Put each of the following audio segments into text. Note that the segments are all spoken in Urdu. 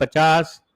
50,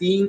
3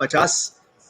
50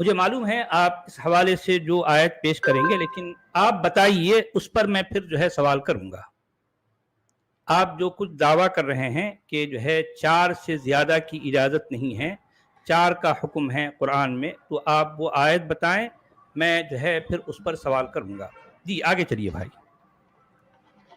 مجھے معلوم ہے آپ اس حوالے سے جو آیت پیش کریں گے، لیکن آپ بتائیے، اس پر میں پھر جو ہے سوال کروں گا۔ آپ جو کچھ دعویٰ کر رہے ہیں کہ جو ہے 4 سے زیادہ کی اجازت نہیں ہے، 4 کا حکم ہے قرآن میں، تو آپ وہ آیت بتائیں، میں جو ہے پھر اس پر سوال کروں گا۔ جی آگے چلیے بھائی۔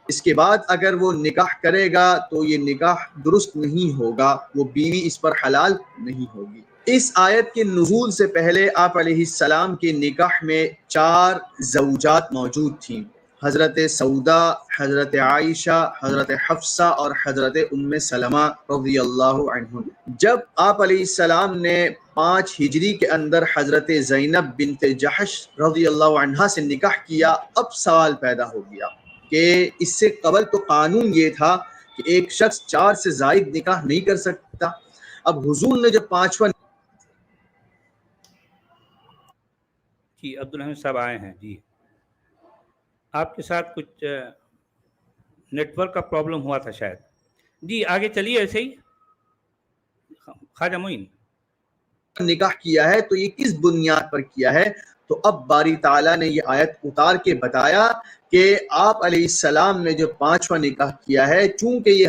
اس کے بعد اگر وہ نکاح کرے گا تو یہ نکاح درست نہیں ہوگا، وہ بیوی اس پر حلال نہیں ہوگی۔ اس آیت کے نزول سے پہلے آپ علیہ السلام کے نکاح میں 4 زوجات موجود تھیں، حضرت سودا، حضرت عائشہ، حضرت حفصہ اور حضرت ام سلمہ رضی اللہ عنہم۔ جب آپ علیہ السلام نے 5 ہجری کے اندر حضرت زینب بنت جحش رضی اللہ عنہا سے نکاح کیا، اب سوال پیدا ہو گیا کہ اس سے قبل تو قانون یہ تھا کہ ایک شخص 4 سے زائد نکاح نہیں کر سکتا۔ اب حضور نے جب 5واں جی عبدالحمید صاحب آئے ہیں۔ جی آپ کے ساتھ کچھ نیٹ ورک کا پرابلم ہوا تھا شاید۔ جی آگے چلیے ایسے ہی۔ خواجہ معین، نکاح کیا ہے تو یہ کس بنیاد پر کیا ہے؟ تو اب باری تعالیٰ نے یہ آیت اتار کے بتایا کہ آپ علیہ السلام نے جو 5واں نکاح کیا ہے، چونکہ یہ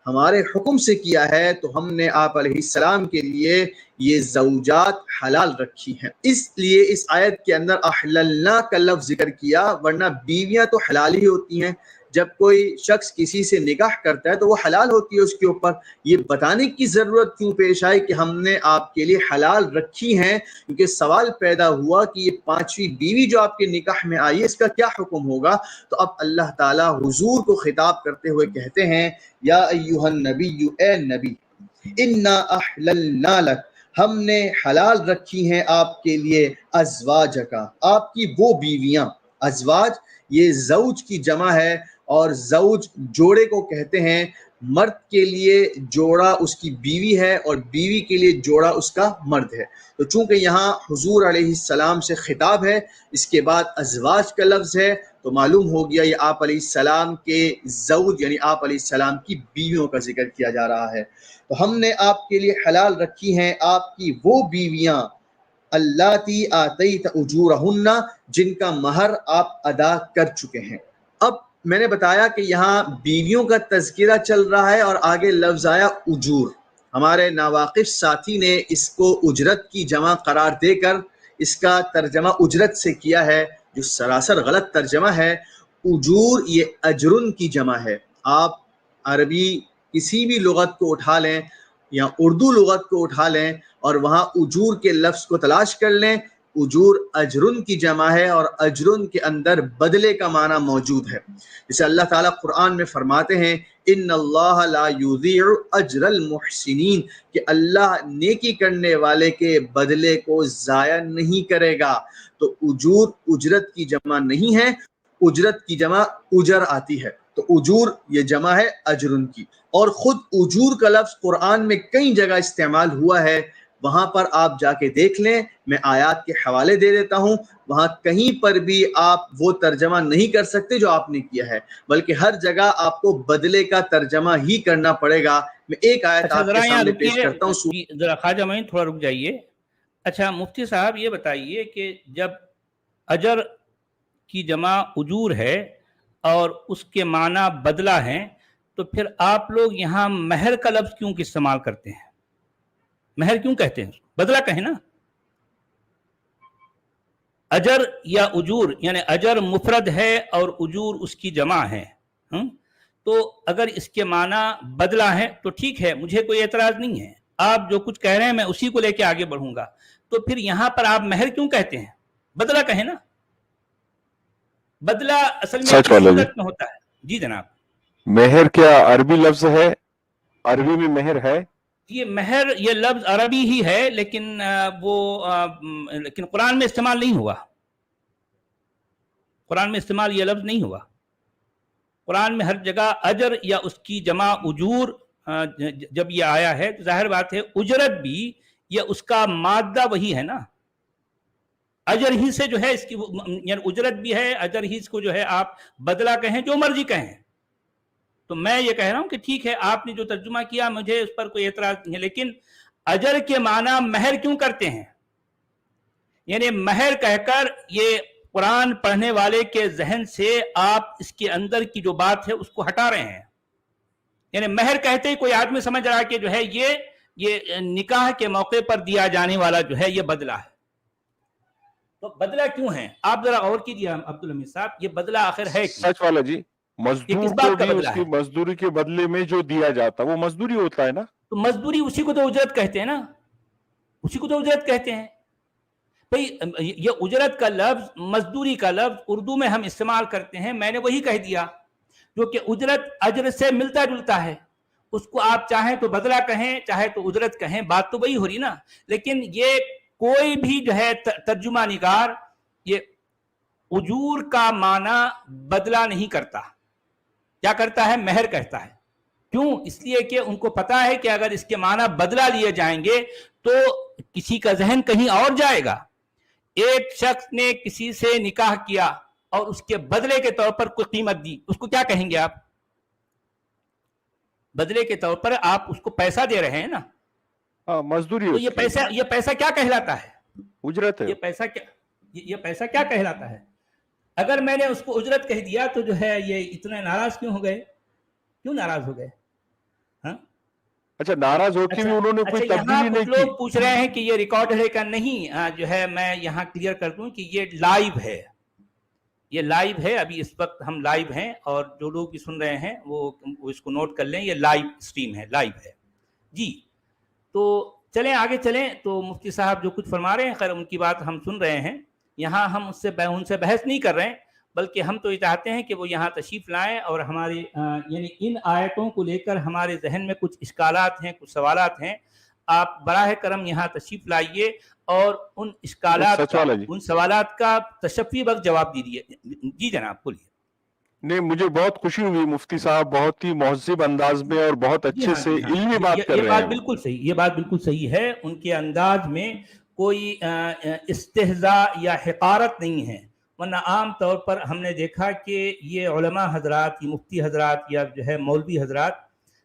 ہمارے حکم سے کیا ہے، تو ہم نے آپ علیہ السلام کے لیے یہ زوجات حلال رکھی ہیں۔ اس لیے اس آیت کے اندر احللنا کا لفظ ذکر کیا، ورنہ بیویاں تو حلال ہی ہوتی ہیں۔ جب کوئی شخص کسی سے نکاح کرتا ہے تو وہ حلال ہوتی ہے اس کے اوپر۔ یہ بتانے کی ضرورت کیوں پیش آئی کہ ہم نے آپ کے لیے حلال رکھی ہیں؟ کیونکہ سوال پیدا ہوا کہ یہ 5ویں بیوی جو آپ کے نکاح میں آئی ہے، اس کا کیا حکم ہوگا؟ تو اب اللہ تعالیٰ حضور کو خطاب کرتے ہوئے کہتے ہیں، یا ایھا النبی، اے نبی، انا احللنا لک، ہم نے حلال رکھی ہیں آپ کے لیے ازواجکا، آپ کی وہ بیویاں۔ ازواج یہ زوج کی جمع ہے، اور زوج جوڑے کو کہتے ہیں۔ مرد کے لیے جوڑا اس کی بیوی ہے، اور بیوی کے لیے جوڑا اس کا مرد ہے۔ تو چونکہ یہاں حضور علیہ السلام سے خطاب ہے، اس کے بعد ازواج کا لفظ ہے، تو معلوم ہو گیا یہ آپ علیہ السلام کے زوج یعنی آپ علیہ السلام کی بیویوں کا ذکر کیا جا رہا ہے۔ تو ہم نے آپ کے لیے حلال رکھی ہیں آپ کی وہ بیویاں، اللاتی آتیت اجورہن، جن کا مہر آپ ادا کر چکے ہیں۔ اب میں نے بتایا کہ یہاں بیویوں کا تذکرہ چل رہا ہے اور آگے لفظ آیا اجور۔ ہمارے ناواقف ساتھی نے اس کو اجرت کی جمع قرار دے کر اس کا ترجمہ اجرت سے کیا ہے، جو سراسر غلط ترجمہ ہے۔ اجور یہ اجرن کی جمع ہے۔ آپ عربی کسی بھی لغت کو اٹھا لیں یا اردو لغت کو اٹھا لیں اور وہاں اجور کے لفظ کو تلاش کر لیں، اجور اجرن کی جمع ہے، اور اجرن کے اندر بدلے کا معنی موجود ہے۔ جسے اللہ تعالیٰ قرآن میں فرماتے ہیں، ان اللہ لا یضیع اجر المحسنین، کہ اللہ نیکی کرنے والے کے بدلے کو ضائع نہیں کرے گا۔ تو اجور اجرت کی جمع نہیں ہے، اجرت کی جمع اجر آتی ہے، تو اجور یہ جمع ہے اجرن کی۔ اور خود اجور کا لفظ قرآن میں کئی جگہ استعمال ہوا ہے، وہاں پر آپ جا کے دیکھ لیں، میں آیات کے حوالے دے دیتا ہوں، وہاں کہیں پر بھی آپ وہ ترجمہ نہیں کر سکتے جو آپ نے کیا ہے، بلکہ ہر جگہ آپ کو بدلے کا ترجمہ ہی کرنا پڑے گا۔ میں ایک آیت آپ کے سامنے پیش کرتا ہوں۔ جی ذرا خواجہ معین تھوڑا رک جائیے۔ اچھا مفتی صاحب یہ بتائیے کہ جب اجر کی جمع اجور ہے اور اس کے معنی بدلہ ہیں، تو پھر آپ لوگ یہاں مہر کا لفظ کیوں استعمال کرتے ہیں؟ مہر کیوں کہتے ہیں؟ بدلہ کہیں نا۔ اجر یا اجور یعنی اجر مفرد ہے اور اجور اس کی جمع ہے، تو اگر اس کے معنی بدلہ ہے تو ٹھیک ہے، مجھے کوئی اعتراض نہیں ہے۔ آپ جو کچھ کہہ رہے ہیں میں اسی کو لے کے آگے بڑھوں گا۔ تو پھر یہاں پر آپ مہر کیوں کہتے ہیں؟ بدلہ کہیں نا۔ بدلہ اصل میں کس صورت میں ہوتا ہے؟ جی جناب۔ مہر کیا عربی لفظ ہے؟ عربی میں مہر ہے؟ یہ مہر یہ لفظ عربی ہی ہے، لیکن لیکن قرآن میں استعمال نہیں ہوا۔ قرآن میں استعمال یہ لفظ نہیں ہوا۔ قرآن میں ہر جگہ اجر یا اس کی جمع اجور جب یہ آیا ہے تو ظاہر بات ہے اجرت بھی یا اس کا مادہ وہی ہے نا۔ اجر ہی سے جو ہے اس کی یعنی اجرت بھی ہے، اجر ہی اس کو جو ہے آپ بدلہ کہیں، جو مرضی کہیں۔ تو میں یہ کہہ رہا ہوں کہ ٹھیک ہے، آپ نے جو ترجمہ کیا مجھے اس پر کوئی اعتراض نہیں ہے، لیکن اجر کے معنی مہر کیوں کرتے ہیں؟ یعنی مہر کہہ کر یہ قرآن پڑھنے والے کے ذہن سے آپ اس کے اندر کی جو بات ہے اس کو ہٹا رہے ہیں. یعنی مہر کہتے ہی کوئی آدمی سمجھ رہا ہے کہ جو ہے یہ نکاح کے موقع پر دیا جانے والا جو ہے یہ بدلہ ہے. تو بدلہ کیوں ہے؟ آپ ذرا غور کیجیے عبدالحمید صاحب، یہ بدلہ آخر ہے کیوں؟ سچ والا جی، یہ مزدور کس کو بات کا بھی بدلہ اس کی ہے؟ مزدوری کے بدلے میں جو دیا جاتا وہ مزدوری ہوتا ہے نا. تو مزدوری اسی کو تو اجرت کہتے ہیں نا، اسی کو تو اجرت کہتے ہیں. بھئی یہ اجرت کا لفظ، مزدوری کا لفظ اردو میں ہم استعمال کرتے ہیں، میں نے وہی کہہ دیا جو کہ اجرت اجر سے ملتا جلتا ہے. اس کو آپ چاہیں تو بدلہ کہیں، چاہے تو اجرت کہیں، بات تو وہی ہو رہی نا. لیکن یہ کوئی بھی جو ہے ترجمہ نگار یہ اجور کا معنی بدلہ نہیں کرتا. کیا کرتا ہے؟ مہر کہتا ہے. کیوں؟ اس لیے کہ ان کو پتا ہے کہ اگر اس کے معنی بدلہ لیے جائیں گے تو کسی کا ذہن کہیں اور جائے گا. ایک شخص نے کسی سے نکاح کیا اور اس کے بدلے کے طور پر کوئی قیمت دی، اس کو کیا کہیں گے آپ؟ بدلے کے طور پر آپ اس کو پیسہ دے رہے ہیں نا. ہاں، مزدوری. تو یہ پیسہ کیا کہلاتا ہے؟ اجرت ہے. یہ پیسہ کیا کہلاتا ہے؟ اگر میں نے اس کو اجرت کہہ دیا تو جو ہے یہ اتنے ناراض کیوں ہو گئے؟ کیوں ناراض ہو گئے؟ ہاں اچھا، ناراض ہو کے بھی انہوں نے کوئی تبدیلی نہیں کی. لوگ پوچھ رہے ہیں کہ یہ ریکارڈ ہے کہ نہیں. جو ہے میں یہاں کلیئر کر دوں کہ یہ لائیو ہے، یہ لائیو ہے. ابھی اس وقت ہم لائیو ہیں اور جو لوگ بھی سن رہے ہیں وہ اس کو نوٹ کر لیں، یہ لائیو سٹریم ہے، لائیو ہے جی. تو چلیں آگے چلیں. تو مفتی صاحب جو کچھ فرما رہے ہیں، خیر ان کی بات ہم سن رہے ہیں. یہاں ہم ان سے بحث نہیں کر رہے ہیں، بلکہ ہم تو یہ چاہتے ہیں کہ وہ یہاں تشریف لائیں اور ہماری یعنی ان آیتوں کو لے کر ہمارے ذہن میں کچھ اشکالات ہیں، کچھ سوالات ہیں. آپ براہ کرم یہاں تشریف لائیے اور ان اشکالات کا، ان سوالات کا تشفی وقت جواب دیجیے. جی جناب بولیے. نہیں، مجھے بہت خوشی ہوئی مفتی صاحب بہت ہی مہذب انداز میں اور بہت اچھے سے علمی بات کر رہے ہیں. یہ بات بالکل صحیح، یہ بات بالکل صحیح ہے. ان کے انداز میں کوئی استہزاء یا حقارت نہیں ہے. ورنہ عام طور پر ہم نے دیکھا کہ یہ علماء حضرات، یہ مفتی حضرات یا جو ہے مولوی حضرات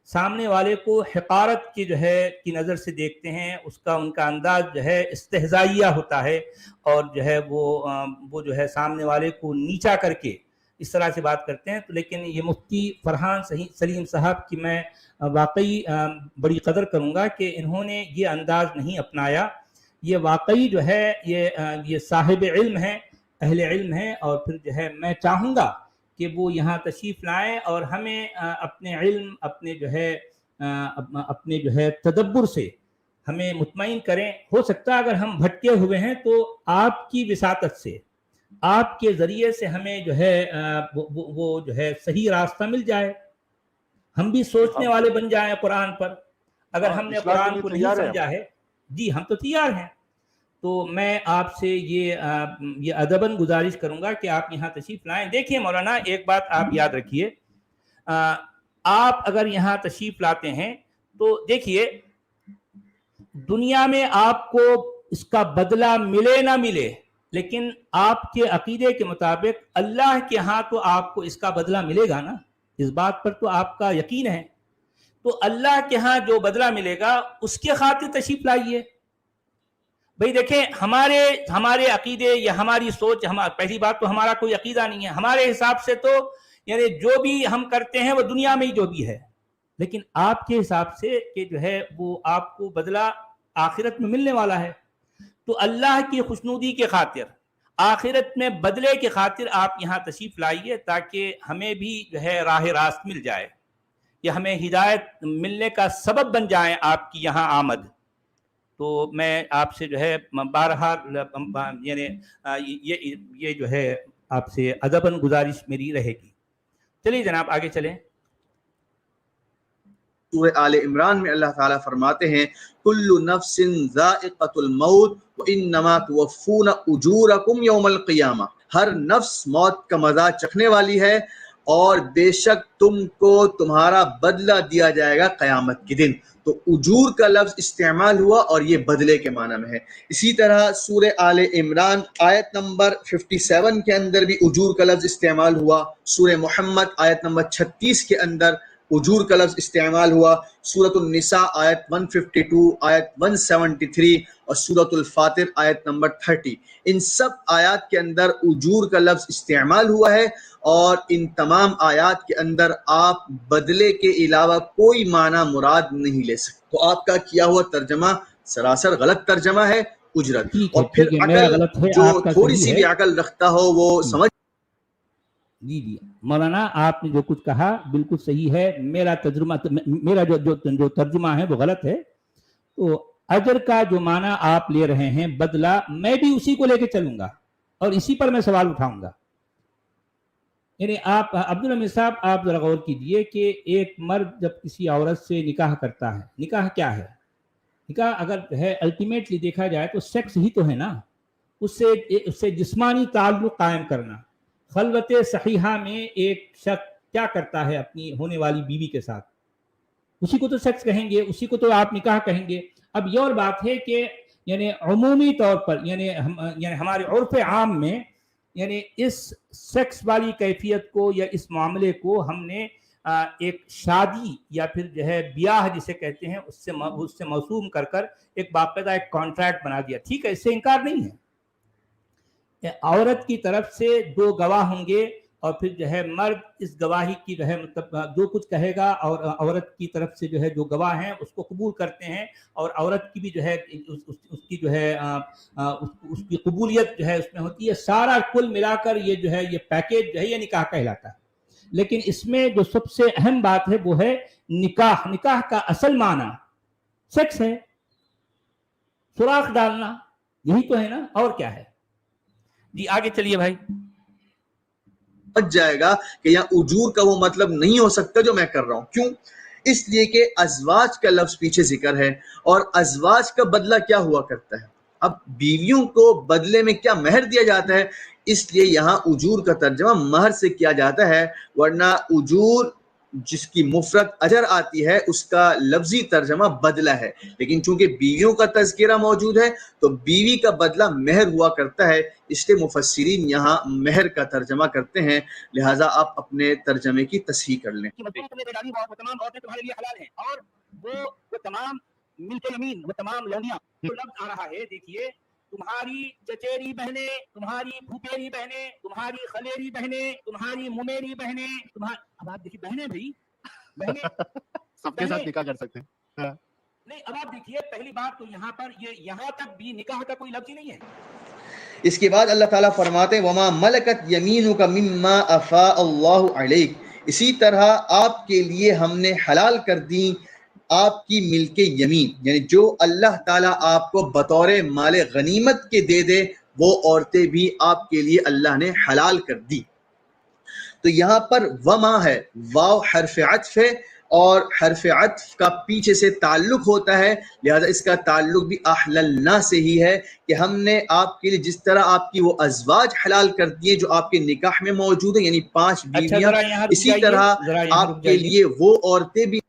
سامنے والے کو حقارت کی جو ہے کی نظر سے دیکھتے ہیں. ان کا انداز جو ہے استہزائیہ ہوتا ہے اور جو ہے وہ جو ہے سامنے والے کو نیچا کر کے اس طرح سے بات کرتے ہیں. تو لیکن یہ مفتی فرحان سلیم صاحب کی میں واقعی بڑی قدر کروں گا کہ انہوں نے یہ انداز نہیں اپنایا. یہ واقعی جو ہے یہ صاحب علم ہیں، اہل علم ہیں. اور پھر جو ہے میں چاہوں گا کہ وہ یہاں تشریف لائیں اور ہمیں اپنے علم، اپنے جو ہے تدبر سے ہمیں مطمئن کریں. ہو سکتا ہے اگر ہم بھٹکے ہوئے ہیں تو آپ کی وساطت سے، آپ کے ذریعے سے ہمیں جو ہے وہ جو ہے صحیح راستہ مل جائے. ہم بھی سوچنے والے بن جائیں قرآن پر. اگر ہم نے قرآن کو نہیں سمجھا ہے، جی ہم تو تیار ہیں. تو میں آپ سے یہ ادباً گزارش کروں گا کہ آپ یہاں تشریف لائیں. دیکھیے مولانا، ایک بات آپ یاد رکھیے، آپ اگر یہاں تشریف لاتے ہیں تو دیکھیے دنیا میں آپ کو اس کا بدلہ ملے نہ ملے، لیکن آپ کے عقیدے کے مطابق اللہ کے ہاں تو آپ کو اس کا بدلہ ملے گا نا. اس بات پر تو آپ کا یقین ہے. تو اللہ کے ہاں جو بدلہ ملے گا اس کے خاطر تشریف لائیے. بھئی دیکھیں، ہمارے عقیدے یا ہماری سوچ، پہلی بات تو ہمارا کوئی عقیدہ نہیں ہے. ہمارے حساب سے تو یعنی جو بھی ہم کرتے ہیں وہ دنیا میں ہی جو بھی ہے. لیکن آپ کے حساب سے کہ جو ہے وہ آپ کو بدلہ آخرت میں ملنے والا ہے. تو اللہ کی خوشنودی کے خاطر، آخرت میں بدلے کے خاطر آپ یہاں تشریف لائیے تاکہ ہمیں بھی جو ہے راہ راست مل جائے یا ہمیں ہدایت ملنے کا سبب بن جائے آپ کی یہاں آمد. تو میں آپ سے جو ہے بارہا یعنی یہ جو ہے آپ سے ادباً گزارش میری رہے گی. چلیے جناب آگے چلیں. سورہ آل عمران میں اللہ تعالیٰ فرماتے ہیں کل نفس ذائقۃ الموت وانما توفون اجورکم یوم القیامہ. ہر نفس موت کا مزہ چکھنے والی ہے اور بے شک تم کو تمہارا بدلہ دیا جائے گا قیامت کے دن. تو اجور کا لفظ استعمال ہوا اور یہ بدلے کے معنی میں ہے. اسی طرح سورہ آل عمران آیت نمبر 57 کے اندر بھی اجور کا لفظ استعمال ہوا. سورہ محمد آیت نمبر 36 کے اندر اجور کا لفظ استعمال ہوا، سورۃ النساء آیت 152، آیت 173 اور سورۃ الفاطر آیت نمبر 30، ان سب آیات کے اندر اجور کا لفظ استعمال ہوا ہے، اور ان تمام آیات کے اندر آپ بدلے کے علاوہ کوئی معنی مراد نہیں لے سکتے۔ تو آپ کا کیا ہوا ترجمہ سراسر غلط ترجمہ ہے، اجرت۔ ٹھیک ہے اور پھر ٹھیک ہے، میرا عقل غلط ہے، جو آپ کا تھوڑی صحیح سی ہے۔ بھی عقل رکھتا ہو وہ سمجھ جی مولانا، آپ نے جو کچھ کہا بالکل صحیح ہے، میرا ترجمہ میرا جو ترجمہ ہے وہ غلط ہے۔ تو اجر کا جو معنی آپ لے رہے ہیں بدلہ، میں بھی اسی کو لے کے چلوں گا اور اسی پر میں سوال اٹھاؤں گا۔ یعنی آپ عبدالحمید صاحب، آپ ذرا غور کیجئے کہ ایک مرد جب کسی عورت سے نکاح کرتا ہے، نکاح کیا ہے؟ نکاح اگر ہے الٹیمیٹلی دیکھا جائے تو سیکس ہی تو ہے نا، اس سے جسمانی تعلق قائم کرنا۔ خلوت صحیحہ میں ایک شخص کیا کرتا ہے اپنی ہونے والی بیوی کے ساتھ، اسی کو تو سیکس کہیں گے، اسی کو تو آپ نکاح کہیں گے۔ اب یہ اور بات ہے کہ یعنی عمومی طور پر یعنی ہمارے عرف عام میں یعنی اس سیکس والی کیفیت کو یا اس معاملے کو ہم نے ایک شادی یا پھر جو ہے بیاہ جسے کہتے ہیں اس سے موسوم کر ایک باقاعدہ ایک کانٹریکٹ بنا دیا۔ ٹھیک ہے، اس سے انکار نہیں ہے۔ عورت کی طرف سے 2 گواہ ہوں گے اور پھر جو ہے مرد اس گواہی کی جو ہے مطلب جو کچھ کہے گا، اور عورت کی طرف سے جو ہے جو گواہ ہیں اس کو قبول کرتے ہیں، اور عورت کی بھی جو ہے اس کی جو ہے اس کی قبولیت جو ہے اس میں ہوتی ہے۔ سارا کل ملا کر یہ جو ہے یہ پیکیج جو ہے یہ نکاح کہلاتا ہے۔ لیکن اس میں جو سب سے اہم بات ہے وہ ہے نکاح۔ نکاح کا اصل معنی سیکس ہے، سوراخ ڈالنا، یہی تو ہے نا، اور کیا ہے؟ جی آگے چلیے بھائی۔ بچ جائے گا کہ یہاں اجور کا وہ مطلب نہیں ہو سکتا جو میں کر رہا ہوں۔ کیوں؟ اس لیے کہ ازواج کا لفظ پیچھے ذکر ہے، اور ازواج کا بدلہ کیا ہوا کرتا ہے؟ اب بیویوں کو بدلے میں کیا مہر دیا جاتا ہے، اس لیے یہاں اجور کا ترجمہ مہر سے کیا جاتا ہے، ورنہ اجور جس کی مفرد اجر آتی ہے اس کا لفظی ترجمہ بدلہ ہے۔ لیکن چونکہ بیویوں کا تذکرہ موجود ہے تو بیوی کا بدلہ مہر ہوا کرتا ہے، اس لیے مفسرین یہاں مہر کا ترجمہ کرتے ہیں، لہٰذا آپ اپنے ترجمے کی تصحیح کر لیں۔ وہ تمام عورتیں تمہارے لیے حلال ہیں، اور وہ تمام ملک یمین، وہ تمام لونیاں، جو لفظ آ رہا ہے دیکھیے، تمہاری چچیری بہنیں، تمہاری پھوپھیری بہنیں، تمہاری خلیری بہنیں، تمہاری ممیری بہنیں، اب آپ دیکھیے بہنیں بھائی، بہنیں سب کے ساتھ نکاح کر سکتے ہیں۔ نہیں، اب آپ دیکھیے پہلی بات تو یہاں پر یہ یہاں تک بھی نکاح کا کوئی لفظ ہی نہیں ہے۔ اس کے بعد اللہ تعالیٰ فرماتے ہیں وَمَا مَلَكَتْ يَمِينُكَ مِمَّا أَفَاءَ اللَّهُ عَلَيْكَ، اسی طرح آپ کے لیے ہم نے حلال کر دیں آپ کی ملک یمین، یعنی جو اللہ تعالیٰ آپ کو بطور مال غنیمت کے دے دے وہ عورتیں بھی آپ کے لیے اللہ نے حلال کر دی۔ تو یہاں پر وما ہے، واو حرف عطف ہے، اور حرف عطف کا پیچھے سے تعلق ہوتا ہے، لہذا اس کا تعلق بھی احللنا سے ہی ہے کہ ہم نے آپ کے لیے جس طرح آپ کی وہ ازواج حلال کر دیے جو آپ کے نکاح میں موجود ہیں، یعنی 5 بیویاں، اسی طرح آپ کے لیے وہ عورتیں بھی۔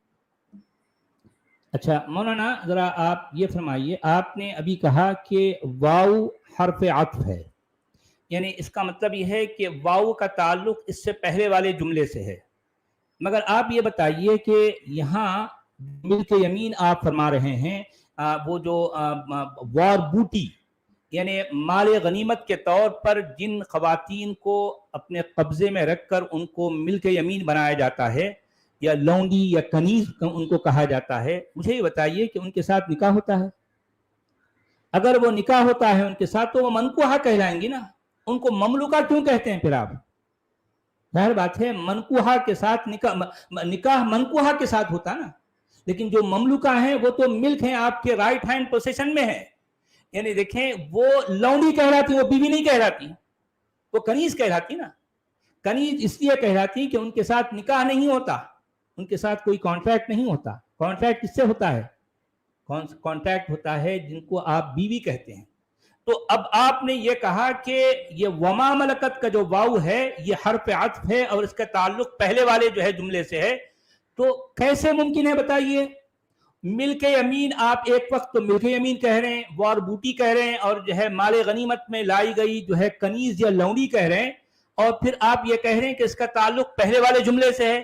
اچھا مولانا ذرا آپ یہ فرمائیے، آپ نے ابھی کہا کہ واو حرف عطف ہے، یعنی اس کا مطلب یہ ہے کہ واو کا تعلق اس سے پہلے والے جملے سے ہے، مگر آپ یہ بتائیے کہ یہاں ملک یمین آپ فرما رہے ہیں، وہ جو وار بوٹی یعنی مال غنیمت کے طور پر جن خواتین کو اپنے قبضے میں رکھ کر ان کو ملک یمین بنایا جاتا ہے یا لونڈی یا کنیز ان کو کہا جاتا ہے، مجھے یہ بتائیے کہ ان کے ساتھ نکاح ہوتا ہے؟ اگر وہ نکاح ہوتا ہے ان کے ساتھ تو وہ منکوحہ کہلائیں گی نا، ان کو مملوکہ کیوں کہتے ہیں پھر آپ؟ ظاہر بات ہے منکوحہ کے ساتھ نکاح منکوحہ کے ساتھ ہوتا نا، لیکن جو مملوکہ ہیں وہ تو ملک ہیں، آپ کے رائٹ ہینڈ پوزیشن میں ہے، یعنی دیکھیں وہ لونڈی کہلاتی، وہ بیوی نہیں کہلاتی، وہ کنیز کہلاتی نا۔ کنیز اس لیے کہلاتی کہ ان کے ساتھ نکاح نہیں ہوتا، ان کے ساتھ کوئی کانٹریکٹ نہیں ہوتا۔ کانٹریکٹ کس سے ہوتا ہے؟ کانٹریکٹ ہوتا ہے جن کو آپ بیوی کہتے ہیں۔ تو اب آپ نے یہ کہا کہ یہ وما ملکت کا جو واو ہے یہ حرف عطف ہے اور اس کا تعلق پہلے والے جو ہے جملے سے ہے، تو کیسے ممکن ہے بتائیے؟ ملک یمین آپ ایک وقت تو ملک یمین کہہ رہے ہیں، وار بوٹی کہہ رہے ہیں، اور جو ہے مال غنیمت میں لائی گئی جو ہے کنیز یا لونڈی کہہ رہے ہیں، اور پھر آپ یہ کہہ رہے ہیں کہ اس کا تعلق پہلے والے جملے سے ہے،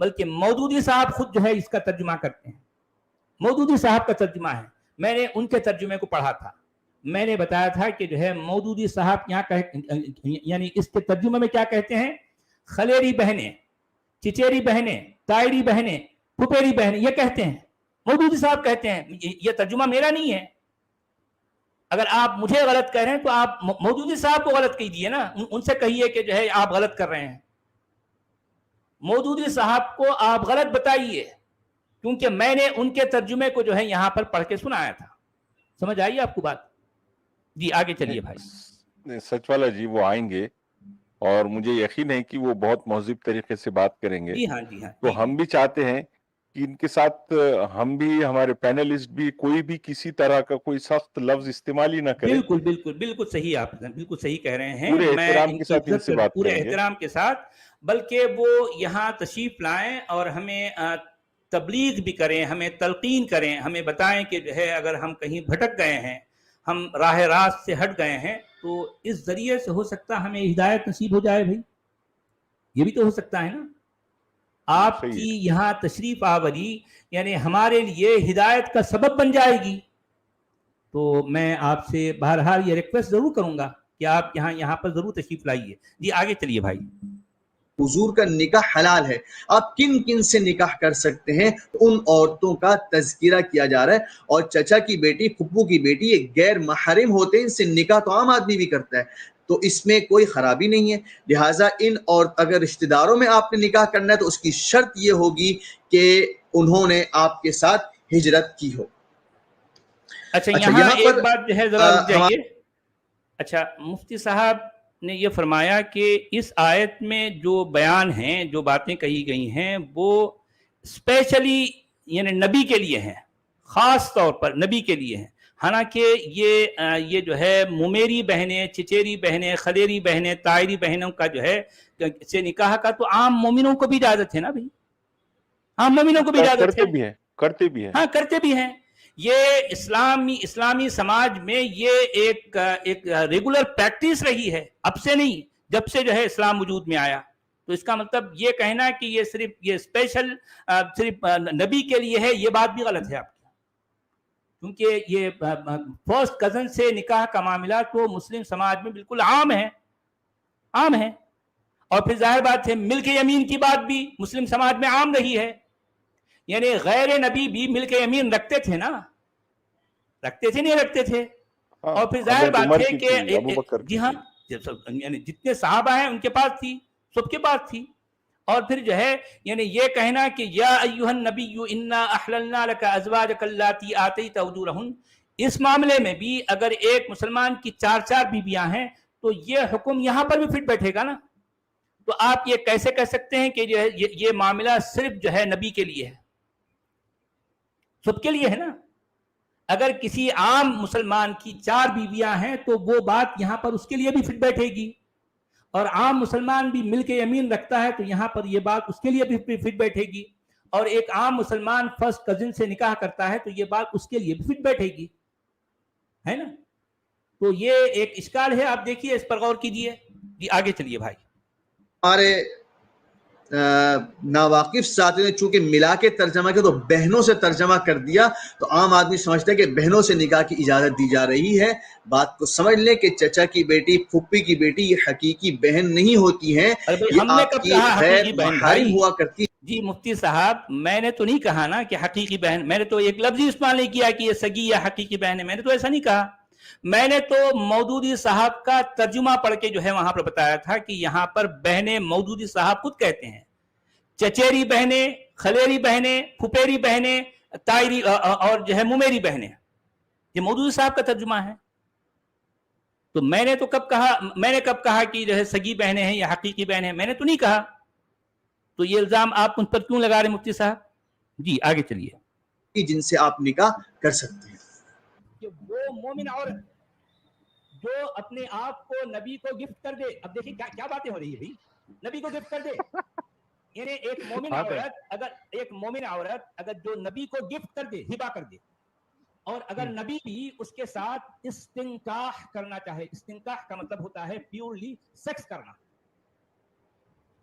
بلکہ مودودی صاحب خود جو ہے اس کا ترجمہ کرتے ہیں. مودودی صاحب کا ترجمہ ہے. میں نے ان کے ترجمے کو پڑھا تھا. میں نے بتایا تھا کہ جو ہے مودودی صاحب یہاں یعنی اس کے ترجمے میں کیا کہتے ہیں؟ خلیری بہنیں، چچیری بہنیں، تائری بہنیں، پھپھیری بہنیں، یہ کہتے ہیں. مودودی صاحب کہتے ہیں. یہ ترجمہ میرا نہیں ہے. اگر آپ مجھے غلط کہہ رہے ہیں تو آپ مودودی صاحب کو غلط کہیے نا. ان سے کہیے کہ جو ہے آپ غلط کر رہے ہیں. مودودی صاحب کو آپ غلط بتائیے، کیونکہ میں نے ان کے ترجمے کو جو ہے یہاں پر پڑھ کے سنایا تھا. سمجھ آئیے آپ کو بات؟ جی آگے چلیے بھائی. سچ والا جی وہ آئیں گے اور مجھے یقین ہے کہ وہ بہت مہذب طریقے سے بات کریں گے. جی ہاں جی ہاں. تو ہم بھی چاہتے ہیں کہ ان کے ساتھ ہم بھی، ہمارے پینلسٹ بھی، کوئی بھی کسی طرح کا کوئی سخت لفظ استعمال ہی نہ کرے. بالکل بالکل بالکل صحیح، آپ بالکل صحیح کہہ رہے ہیں. پورے میں احترام ان کے کی ساتھ ان عزت سے بات پورے کریں گے. احترام کے ساتھ، بلکہ وہ یہاں تشریف لائیں اور ہمیں تبلیغ بھی کریں، ہمیں تلقین کریں، ہمیں بتائیں کہ جو ہے اگر ہم کہیں بھٹک گئے ہیں، ہم راہ راست سے ہٹ گئے ہیں، تو اس ذریعے سے ہو سکتا ہے ہمیں ہدایت نصیب ہو جائے. بھائی یہ بھی تو ہو سکتا ہے نا. آپ صحیح کی ہے. یہاں تشریف آوری یعنی ہمارے لیے ہدایت کا سبب بن جائے گی. تو میں آپ سے بہرحال یہ ریکویسٹ ضرور کروں گا کہ آپ یہاں پر ضرور تشریف لائیے. جی آگے چلیے بھائی. حضور کا نکاح حلال ہے. آپ کن کن سے نکاح کر سکتے ہیں؟ ان عورتوں کا تذکرہ کیا جا رہا ہے. اور چچا کی بیٹی، پھپھو کی بیٹی، یہ غیر محرم ہوتے ہیں، ان سے نکاح تو عام آدمی بھی کرتا ہے، تو اس میں کوئی خرابی نہیں ہے. لہٰذا اور اگر رشتہ داروں میں آپ نے نکاح کرنا ہے تو اس کی شرط یہ ہوگی کہ انہوں نے آپ کے ساتھ ہجرت کی ہو. اچھا اچھا یہاں پر ایک بات جو ہے ذرا رک جائیے. اچھا مفتی صاحب نے یہ فرمایا کہ اس آیت میں جو بیان ہیں، جو باتیں کہی گئی ہیں، وہ اسپیشلی یعنی نبی کے لیے ہیں، خاص طور پر نبی کے لیے ہیں. حالانکہ یہ جو ہے ممیری بہنیں، چچیری بہنیں، خلیری بہنیں، تائری بہنوں کا جو ہے سے نکاح کا تو عام مومنوں کو بھی اجازت ہے نا بھائی. عام مومنوں کو بھی اجازت ہے. کرتے بھی ہیں. ہاں کرتے بھی ہیں. یہ اسلامی سماج میں یہ ایک ریگولر پریکٹس رہی ہے، اب سے نہیں، جب سے جو ہے اسلام وجود میں آیا. تو اس کا مطلب یہ کہنا کہ یہ اسپیشل صرف نبی کے لیے ہے، یہ بات بھی غلط ہے آپ کی. کیونکہ یہ فرسٹ کزن سے نکاح کا معاملہ تو مسلم سماج میں بالکل عام ہے. اور پھر ظاہر بات ہے ملک یمین کی بات بھی مسلم سماج میں عام رہی ہے. یعنی غیر نبی بھی ملک یمین رکھتے تھے نا، رکھتے تھے نہیں رکھتے تھے. اور پھر ظاہر بات ہے کہ جی ہاں یعنی جتنے صحابہ ہیں ان کے پاس تھی، سب کے پاس تھی. اور پھر جو ہے یعنی یہ کہنا کہ یا ایھا النبی انا احللنا لک ازواجک اللاتی آتیت اجورہن، اس معاملے میں بھی اگر ایک مسلمان کی 4 بیویاں ہیں تو یہ حکم یہاں پر بھی فٹ بیٹھے گا نا. تو آپ یہ کیسے کہہ سکتے ہیں کہ جو ہے یہ معاملہ صرف جو ہے نبی کے لیے ہے؟ سب کے لیے ہے نا. اگر کسی عام مسلمان کی 4 بیویاں ہیں تو وہ بات یہاں پر اس کے لیے بھی فٹ بیٹھے گی. اور عام مسلمان بھی ملک یمین رکھتا ہے تو یہاں پر یہ بات اس کے لیے بھی فٹ بیٹھے گی. اور ایک عام مسلمان فرسٹ کزن سے نکاح کرتا ہے تو یہ بات اس کے لیے بھی فٹ بیٹھے گی، ہے نا. تو یہ ایک اشکال ہے، آپ دیکھیے اس پر غور کیجیے. جی آگے چلیے بھائی. ہمارے ناواقف ساتھیوں نے چونکہ ملا کے ترجمہ کیا تو بہنوں سے ترجمہ کر دیا، تو عام آدمی سمجھتا ہے کہ بہنوں سے نکاح کی اجازت دی جا رہی ہے. بات کو سمجھ لیں کہ چچا کی بیٹی، پھپھی کی بیٹی یہ حقیقی بہن نہیں ہوتی ہیں، یہ آپ کی غیر محارم ہوا کرتی. جی مفتی صاحب میں نے تو نہیں کہا نا کہ حقیقی بہن، میں نے تو ایک لفظ ہی استعمال نہیں کیا کہ یہ سگی یا حقیقی بہن ہے، میں نے تو ایسا نہیں کہا. میں نے تو مودودی صاحب کا ترجمہ پڑھ کے جو ہے وہاں پر بتایا تھا کہ یہاں پر بہنیں مودودی صاحب خود کہتے ہیں چچیری بہنیں، خلیری بہنیں، پھپھیری بہنیں، تائری اور جو ہے ممیری بہنیں. یہ مودودی صاحب کا ترجمہ ہے. تو میں نے کب کہا کہ جو ہے سگی بہنیں ہیں یا حقیقی بہنیں ہیں؟ میں نے تو نہیں کہا. تو یہ الزام آپ ان پر کیوں لگا رہے مفتی صاحب؟ جی آگے چلیے. جن سے آپ نکاح کر سکتے ہیں کہ وہ مومن عورت جو اپنے آپ کو نبی کو گفٹ کر دے. اب دیکھیں کیا باتیں ہو رہی ہے بھائی. نبی کو گفٹ کر دے یعنی ایک مومن عورت اگر جو نبی کو گفٹ کر دے، ہبہ کر دے، اور اگر نبی بھی اس کے ساتھ استنکاح کرنا چاہے، استنکاح کا مطلب ہوتا ہے پیورلی سیکس کرنا،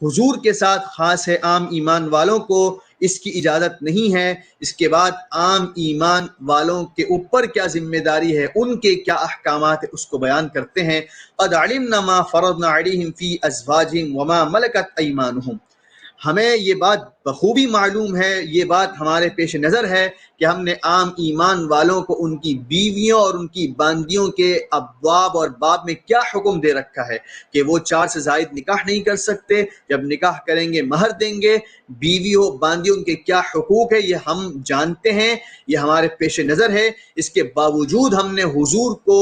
حضور کے ساتھ خاص ہے، عام ایمان والوں کو اس کی اجازت نہیں ہے۔ اس کے بعد عام ایمان والوں کے اوپر کیا ذمہ داری ہے، ان کے کیا احکامات ہیں، اس کو بیان کرتے ہیں۔ قد علمنا ما فرضنا علیہم فی ازواجہم وما ملکت ایمانہم، ہمیں یہ بات بخوبی معلوم ہے، یہ بات ہمارے پیش نظر ہے کہ ہم نے عام ایمان والوں کو ان کی بیویوں اور ان کی باندیوں کے ابواب اور باب میں کیا حکم دے رکھا ہے کہ وہ 4 سے زائد نکاح نہیں کر سکتے، جب نکاح کریں گے مہر دیں گے، بیوی ہو باندی ان کے کیا حقوق ہے یہ ہم جانتے ہیں، یہ ہمارے پیش نظر ہے۔ اس کے باوجود ہم نے حضور کو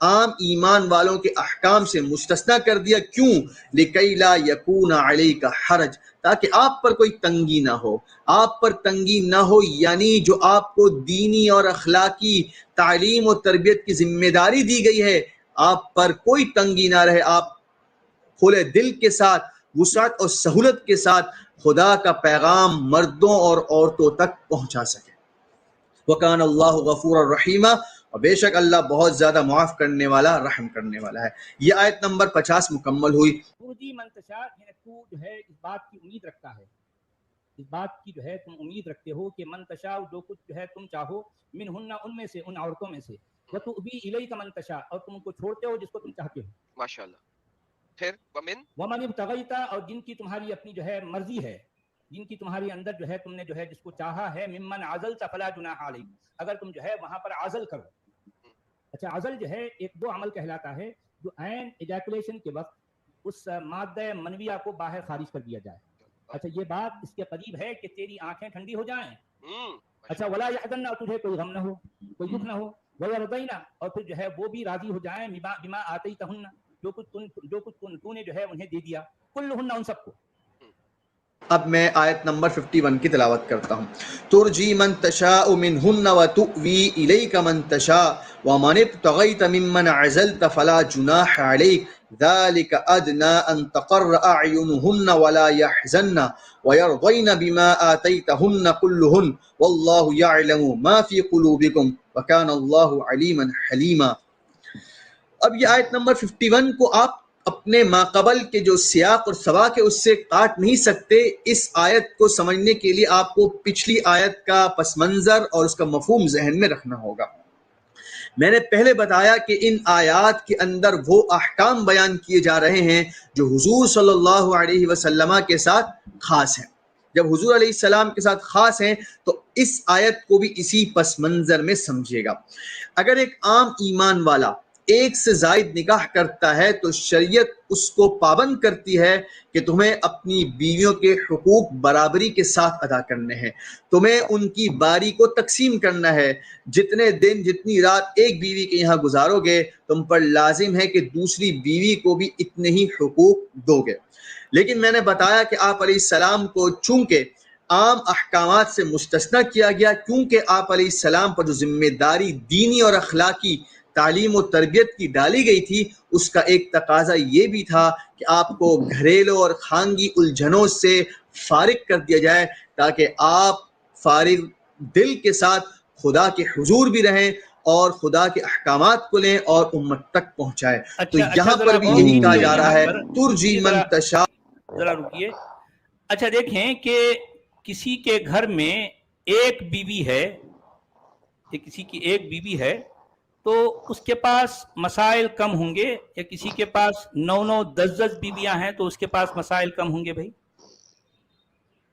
عام ایمان والوں کے احکام سے مستثنا کر دیا، کیوں؟ لکی لا یکون علیک حرج، تاکہ آپ پر کوئی تنگی نہ ہو، آپ پر تنگی نہ ہو، یعنی جو آپ کو دینی اور اخلاقی تعلیم و تربیت کی ذمہ داری دی گئی ہے، آپ پر کوئی تنگی نہ رہے، آپ کھلے دل کے ساتھ، وسعت اور سہولت کے ساتھ خدا کا پیغام مردوں اور عورتوں تک پہنچا سکے۔ وَكَانَ اللَّهُ غَفُورًا رَحِيمًا، اور بے شک اللہ بہت زیادہ معاف کرنے والا، رحم کرنے والا ہے۔ یہ آیت نمبر 50 مکمل ہوئی۔ ترجی من تشاء، یعنی تو جو ہے اس بات کی امید رکھتا ہے، اس بات کی جو ہے تم امید رکھتے ہو کہ من تشاء، جو کچھ جو ہے تم چاہو، منہن، ان میں سے، ان عورتوں میں سے، وتؤوی الیک من تشاء، اور تم ان کو چھوڑتے ہو جس کو تم چاہتے ہو، ماشاءاللہ۔ پھر ومن ابتغیت، اور جن کی تمہاری اپنی جو ہے مرضی ہے، جن کی تمہاری اندر جو ہے تم نے جو ہے جس کو چاہا ہے، ممن عزلت فلا جناح علیک، اگر تم جو ہے وہاں پر عزل کرو۔ اچھا، عزل جو ہے ایک وہ عمل کہلاتا ہے جو عین ایجیکولیشن کے وقت اس مادہ منویہ کو باہر خارج کر دیا جائے۔ اچھا، یہ بات اس کے قریب ہے کہ تیری آنکھیں ٹھنڈی ہو جائیں۔ اچھا، ولا یحزن، اور تجھے کوئی غم نہ ہو، کوئی دکھ نہ ہو، ویرضین، اور پھر جو ہے وہ بھی راضی ہو جائیں، بما آتیتہن، جو کچھ تو نے جو ہے انہیں دے دیا، کلہن، ان سب کو۔ اب میں آیت نمبر 51 کی تلاوت کرتا ہوں۔ ترجی من تشاء منہن وتؤوی الیک من تشاء ومن ابتغیت ممن عزلت فلا جناح علیک ذلك ادنی ان تقر اعینہن ولا یحزن ویرضین بما آتیتہن کلہن واللہ یعلم ما فی قلوبکم وکان اللہ علیما حلیما۔ اب یہ آیت نمبر 51 کو آپ اپنے ماقبل کے جو سیاق اور سباق ہے اس سے کاٹ نہیں سکتے۔ اس آیت کو سمجھنے کے لیے آپ کو پچھلی آیت کا پس منظر اور اس کا مفہوم ذہن میں رکھنا ہوگا۔ میں نے پہلے بتایا کہ ان آیات کے اندر وہ احکام بیان کیے جا رہے ہیں جو حضور صلی اللہ علیہ وسلم کے ساتھ خاص ہیں۔ جب حضور علیہ السلام کے ساتھ خاص ہیں تو اس آیت کو بھی اسی پس منظر میں سمجھیے گا۔ اگر ایک عام ایمان والا ایک سے زائد نکاح کرتا ہے تو شریعت اس کو پابند کرتی ہے کہ تمہیں اپنی بیویوں کے حقوق برابری کے ساتھ ادا کرنے ہیں، تمہیں ان کی باری کو تقسیم کرنا ہے، جتنے دن جتنی رات ایک بیوی کے یہاں گزارو گے تم پر لازم ہے کہ دوسری بیوی کو بھی اتنے ہی حقوق دو گے۔ لیکن میں نے بتایا کہ آپ علیہ السلام کو چونکہ عام احکامات سے مستثنا کیا گیا، کیونکہ آپ علیہ السلام پر جو ذمہ داری دینی اور اخلاقی تعلیم و تربیت کی ڈالی گئی تھی اس کا ایک تقاضا یہ بھی تھا کہ آپ کو گھریلو اور خانگی الجھنوں سے فارغ کر دیا جائے تاکہ آپ فارغ دل کے ساتھ خدا کے حضور بھی رہیں اور خدا کے احکامات کو لیں اور امت تک پہنچائے۔ تو یہاں پر بھی یہی کہا جا رہا ہے ترجی من تشاء۔ ذرا رکیے، اچھا دیکھیں کہ کسی کے گھر میں ایک بیوی ہے، کسی کی ایک بیوی ہے تو اس کے پاس مسائل کم ہوں گے، یا کسی کے پاس 9 10 بیویاں ہیں تو اس کے پاس مسائل کم ہوں گے؟ بھائی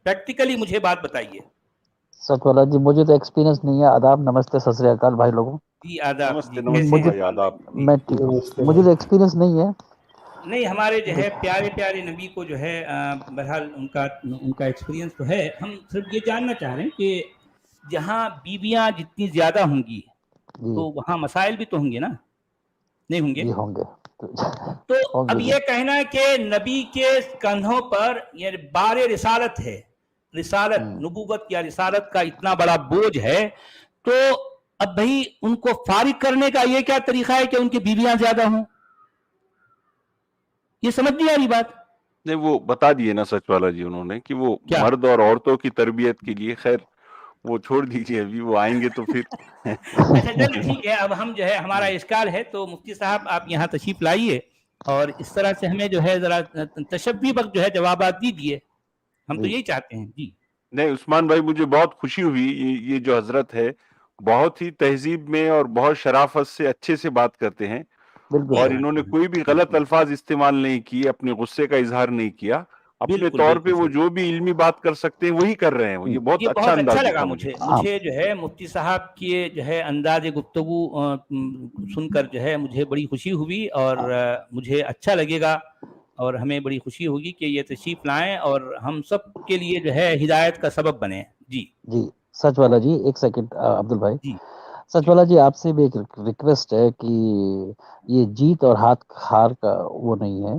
پریکٹیکلی مجھے بات بتائیے۔ سچ والا جی، مجھے تو ایکسپیرینس نہیں ہے۔ آداب، نمستے، ست سری اکال بھائی لوگوں۔ جی آداب، نمستے جی نمستے کیسے بھائی، آداب۔ میں مجھے تو ایکسپیرینس نہیں ہے۔ نہیں، ہمارے جو ہے پیارے پیارے نبی کو جو ہے بہرحال ان کا ایکسپیرینس تو ہے۔ ہم صرف یہ جاننا چاہ رہے ہیں کہ جہاں بیویاں جتنی زیادہ ہوں گی تو وہاں مسائل بھی تو ہوں گے نا؟ نہیں ہوں گے؟ جی ہوں گے۔ تو اب یہ کہنا کہ نبی کے کندھوں پر یہ بار رسالت ہے، رسالت، نبوت یا رسالت کا اتنا بڑا بوجھ ہے، تو اب بھائی ان کو فارغ کرنے کا یہ کیا طریقہ ہے کہ ان کی بیویاں زیادہ ہوں؟ یہ سمجھ نہیں آ رہی بات؟ نہیں، وہ بتا دیے نا سچ والا جی انہوں نے کہ وہ مرد اور عورتوں کی تربیت کے لیے، خیر وہ چھوڑ دیجیے، ابھی وہ آئیں گے تو پھر اچھا چل ٹھیک ہے، اب ہم جو ہے ہمارا اشکال ہے تو مفتی صاحب آپ یہاں تشریف لائیے اور اس طرح سے ہمیں جو ہے ذرا تشبیہ بخش جو ہے جوابات دیجیے، ہم تو جی یہی چاہتے ہیں جی۔ نہیں عثمان بھائی، مجھے بہت خوشی ہوئی، یہ جو حضرت ہے بہت ہی تہذیب میں اور بہت شرافت سے اچھے سے بات کرتے ہیں، بالکل اور صحیح انہوں نے کوئی بھی غلط الفاظ استعمال نہیں کیے، اپنے غصے کا اظہار نہیں کیا، اپنے بالکل طور بالکل پہ وہ صحیح، جو بھی علمی بات کر سکتے ہیں وہی کر رہے ہیں، یہ بہت یہ اچھا بہت اچھا انداز لگا دکھا مجھے ہاں مجھے جو ہے مفتی صاحب کی جو ہے انداز گفتگو سن کر جو ہے مجھے بڑی خوشی ہوئی، اور مجھے اچھا لگے گا اور ہمیں بڑی خوشی ہوگی کہ یہ تشریف لائیں اور ہم سب کے لیے جو ہے ہدایت کا سبب بنے۔ جی جی سچ والا جی، ایک سیکنڈ عبدل بھائی، جی سچ والا جی آپ سے بھی ایک ریکویسٹ ہے کہ یہ جیت اور ہار کا وہ نہیں ہے،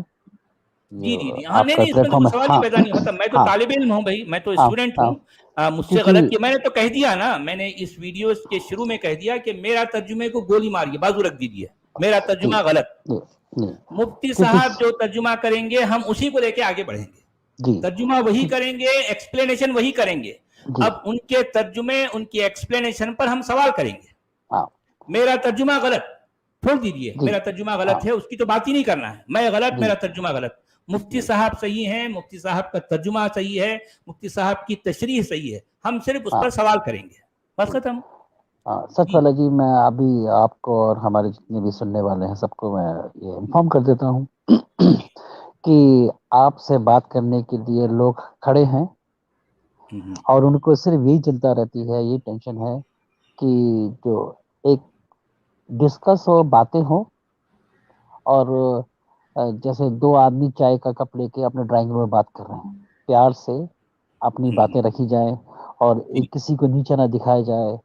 جی جی یہ جی، ہاں آپ نہیں کا نہیں، اس میں تو پلیٹ کوئی فارم ہے، سوال ہی ہاں پیدا نہیں ہوتا، میں تو ہاں طالب علم ہوں بھائی، میں تو ہاں اسٹوڈنٹ ہاں، ہوں، مجھ سے کیونکہ غلط کیا، میں نے تو کہہ دیا نا، میں نے اس ویڈیو کے شروع میں کہہ دیا کہ میرا ترجمے کو گولی ماریے، بازو رکھ دیجیے، میرا جی ترجمہ غلط، جی جی مفتی کیونکہ صاحب جو ترجمہ کریں گے ہم اسی کو لے کے آگے بڑھیں گے، جی ترجمہ وہی کریں گے، ایکسپلینیشن وہی کریں گے، جی اب ان کے ترجمے ان کی ایکسپلینیشن پر ہم سوال کریں گے، ہاں میرا ترجمہ غلط، چھوڑ دیجئے، جی میرا ترجمہ ہاں غلط ہے، اس کی تو بات ہی نہیں کرنا ہے، میں غلط، جی میرا ترجمہ غلط، مفتی صاحب صحیح ہیں، مفتی صاحب کا ترجمہ صحیح ہے، مفتی صاحب کی تشریح صحیح ہے، ہم صرف اس ہاں پر سوال کریں گے، بس ختم۔ ہاں سچ جی والا جی، میں ابھی آپ کو اور ہمارے جتنے بھی سننے والے ہیں سب کو میں یہ انفارم کر دیتا ہوں کہ آپ سے بات کرنے کے لیے لوگ کھڑے ہیں، اور ان کو صرف یہی چنتا رہتی ہے، یہ ٹینشن ہے کہ جو ایک ڈسکس ہو، باتیں ہوں، اور جیسے دو آدمی چائے کا کپ لے کے اپنے ڈرائنگ روم میں بات کر رہے ہیں، پیار سے اپنی باتیں رکھی جائیں، اور جی کسی کو نیچا نہ دکھایا جائے،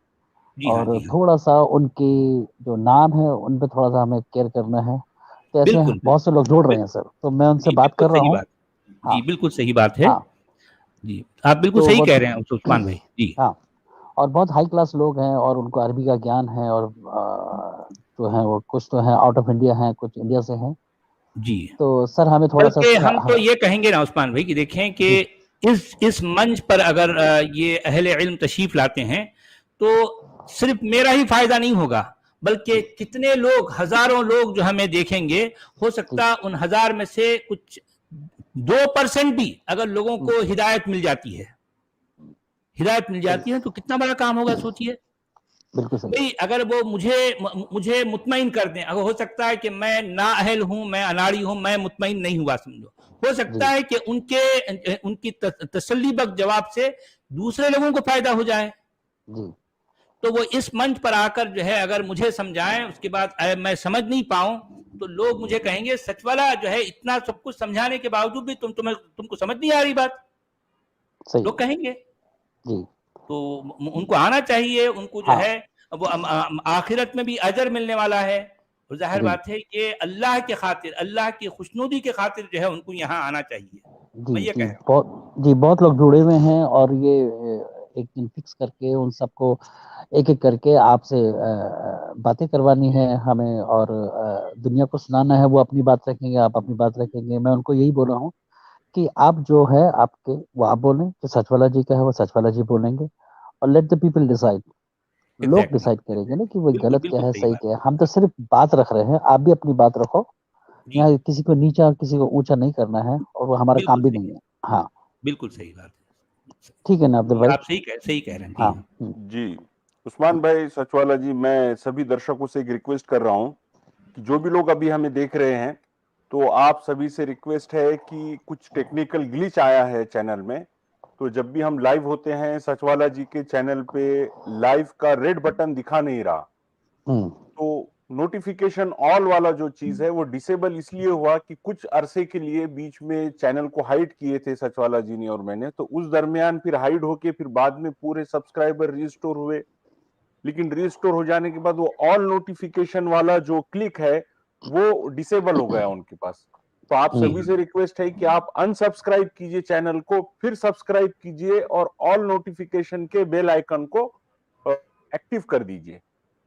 جی ہاں اور جی ہاں، تھوڑا سا ان کی جو نام ہے ان پہ تھوڑا سا ہمیں کیئر کرنا ہے، تو ایسے بالکل بہت سے لوگ جڑ رہے بالکل، ہیں سر، تو میں ان سے جی بات بالکل کر رہا صحیح ہوں۔ بات، ہاں جی بالکل صحیح بات ہے، ہاں جی آپ بالکل تو صحیح کہہ بہت رہے ہیں عثمان بھائی، جی ہاں، اور بہت ہائی کلاس لوگ ہیں، اور ان کو عربی کا گیان ہے، اور جو ہیں وہ کچھ تو ہیں آؤٹ آف انڈیا ہیں، کچھ انڈیا سے ہیں، جی، تو سر ہمیں تھوڑا سا بلکہ ہم ہاں تو یہ کہیں گے نا عثمان بھائی کہ دیکھیں کہ جی اس منچ پر اگر یہ اہل علم تشریف لاتے ہیں تو صرف میرا ہی فائدہ نہیں ہوگا، بلکہ جی کتنے لوگ، ہزاروں لوگ جو ہمیں دیکھیں گے، ہو جی سکتا ان ہزار میں سے کچھ 2% بھی اگر لوگوں کو ہدایت مل جاتی ہے، ہدایت مل صحیح، جاتی ہے تو کتنا بڑا کام ہوگا سوچئے بالکل صحیح، بھئی، اگر وہ مجھے مطمئن کر دیں، اگر ہو سکتا ہے کہ میں نااہل ہوں، میں اناڑی ہوں، میں مطمئن نہیں ہوا سمجھو، ہو جی سکتا ہے کہ ان کی تسلی بخش جواب سے دوسرے لوگوں کو فائدہ ہو جائے، جی تو وہ اس منچ پر آ کر جو ہے اگر مجھے سمجھائیں، اس کے بعد میں سمجھ نہیں پاؤں تو لوگ مجھے کہیں گے سچ والا جو ہے اتنا سب کچھ سمجھانے کے باوجود بھی تم کو سمجھ نہیں آ رہی بات، صحیح لوگ کہیں گے، جی تو ان کو آنا چاہیے، ان کو جو ہاں ہے وہ آخرت میں بھی اجر ملنے والا ہے، اور ظاہر جی بات ہے کہ اللہ کے خاطر، اللہ کی خوشنودی کے خاطر جو ہے ان کو یہاں آنا چاہیے، جی میں یہ جی کہہ رہا ہوں۔ بہت لوگ جڑے ہوئے ہیں، اور یہ ایک دن فکس کر کے ان سب کو ایک ایک کر کے آپ سے باتیں کروانی ہے ہمیں، اور دنیا کو سنانا ہے، وہ اپنی بات رکھیں گے، آپ اپنی بات رکھیں گے، میں ان کو یہی بول رہا ہوں کہ آپ جو ہے آپ کے وہ آپ بولیں، جو سچ والا جی کا ہے وہ سچ والا جی بولیں گے، اور لیٹ دا پیپل ڈیسائڈ، لوگ ایگزیکٹلی، ڈیسائڈ کریں گے نا کہ وہ بالکل غلط کیا بالکل ہے صحیح صحیح بات، کیا ہے، ہم تو صرف بات رکھ رہے ہیں، آپ بھی اپنی بات رکھو، جی یہاں کسی کو نیچا اور کسی کو اونچا نہیں کرنا ہے، اور وہ ہمارا بالکل کام بھی صحیح، نہیں ہے۔ ہاں بالکل صحیح بات ہے، ٹھیک ہے نا عبدل جی بھائی؟ آپ صحیح کہہ رہے ہیں، جی ہاں ہاں، جی عثمان بھائی سچوالا جی، میں سبھی درشکوں سے ایک ریکویسٹ کر رہا ہوں کہ جو بھی لوگ ابھی ہمیں دیکھ رہے ہیں، تو آپ سبھی سے ریکویسٹ ہے کہ کچھ ٹیکنیکل گلیچ آیا ہے چینل میں، تو جب بھی ہم لائیو ہوتے ہیں سچوالا جی کے چینل پہ لائیو کا ریڈ بٹن دکھا نہیں رہا، ہوں تو نوٹیفیکیشن آل والا جو چیز ہے وہ ڈسیبل اس لیے ہوا کہ کچھ عرصے کے لیے بیچ میں چینل کو ہائیڈ کیے تھے سچوالا جی نے اور میں نے، تو اس درمیان پھر ہائیڈ ہو کے پھر بعد میں پورے سبسکرائبر ریسٹور ہوئے، لیکن ریسٹور ہو جانے کے بعد وہ آل نوٹیفیکیشن والا جو کلک ہے وہ ڈسیبل ہو گیا ان کے پاس، تو آپ سبھی سے ریکویسٹ ہے کہ آپ انسبسکرائب کیجئے چینل کو، پھر سبسکرائب کیجئے، اور آل نوٹیفیکیشن کے بیل آئیکن کو ایکٹیو کر دیجئے،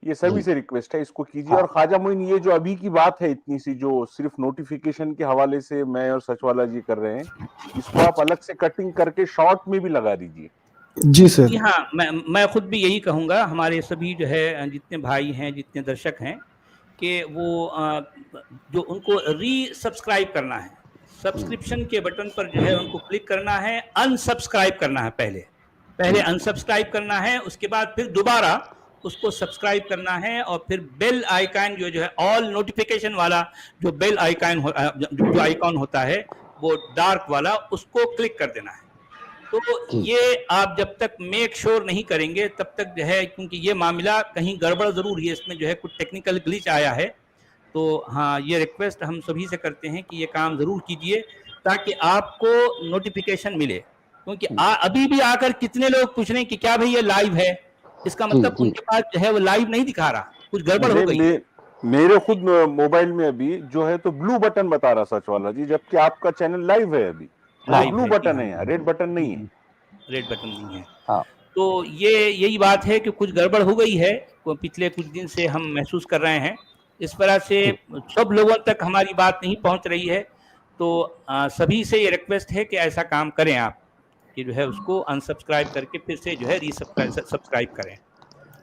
یہ جی سبھی سے ریکویسٹ ہے، اس کو کیجئے۔ ہاں اور خواجہ معین یہ جو ابھی کی بات ہے اتنی سی جو صرف نوٹیفیکیشن کے حوالے سے میں اور سچوالا جی کر رہے ہیں، اس کو آپ الگ سے کٹنگ کر کے شارٹ میں بھی لگا دیجئے۔ جی سر جی ہاں، میں خود بھی یہی کہوں گا، ہمارے سبھی جو ہے جتنے بھائی ہیں، جتنے درشک ہیں، کہ وہ جو ان کو ری سبسکرائب کرنا ہے، سبسکرپشن کے بٹن پر جو ہے ان کو کلک کرنا ہے، ان سبسکرائب کرنا ہے، پہلے ان سبسکرائب کرنا ہے، اس کے بعد پھر دوبارہ اس کو سبسکرائب کرنا ہے، اور پھر بیل آئیکن جو ہے آل نوٹیفیکیشن والا جو بیل آئیکن جو آئیکن ہوتا ہے وہ ڈارک والا، اس کو کلک کر دینا ہے۔ تو یہ آپ جب تک میک شور نہیں کریں گے تب تک جو ہے، کیونکہ یہ معاملہ کہیں گڑبڑ ضرور ہے، اس میں جو ہے کچھ ٹیکنیکل گلیچ آیا ہے، تو ہاں یہ ریکویسٹ ہم سبھی سے کرتے ہیں کہ یہ کام ضرور کیجئے تاکہ آپ کو نوٹیفیکیشن ملے، کیونکہ ابھی بھی آ کر کتنے لوگ پوچھ رہے ہیں کہ کیا بھئی یہ لائیو ہے، اس کا مطلب ان کے پاس جو ہے وہ لائیو نہیں دکھا رہا، کچھ گڑبڑ ہو گئی۔ میرے خود موبائل میں ابھی جو ہے تو بلو بٹن بتا رہا سچ والا جی، جبکہ آپ کا چینل لائیو ہے، ابھی بلو بٹن ہے، ریڈ بٹن نہیں ہے، ریڈ بٹن نہیں ہے۔ تو یہی بات ہے کہ کچھ گڑبڑ ہو گئی ہے، پچھلے کچھ دن سے ہم محسوس کر رہے ہیں، اس طرح سے سب لوگوں تک ہماری بات نہیں پہنچ رہی ہے، تو سبھی سے یہ ریکویسٹ ہے کہ ایسا کام کریں آپ کہ جو ہے اس کو ان سبسکرائب کر کے پھر سے جو ہے ری سبسکرائب کریں۔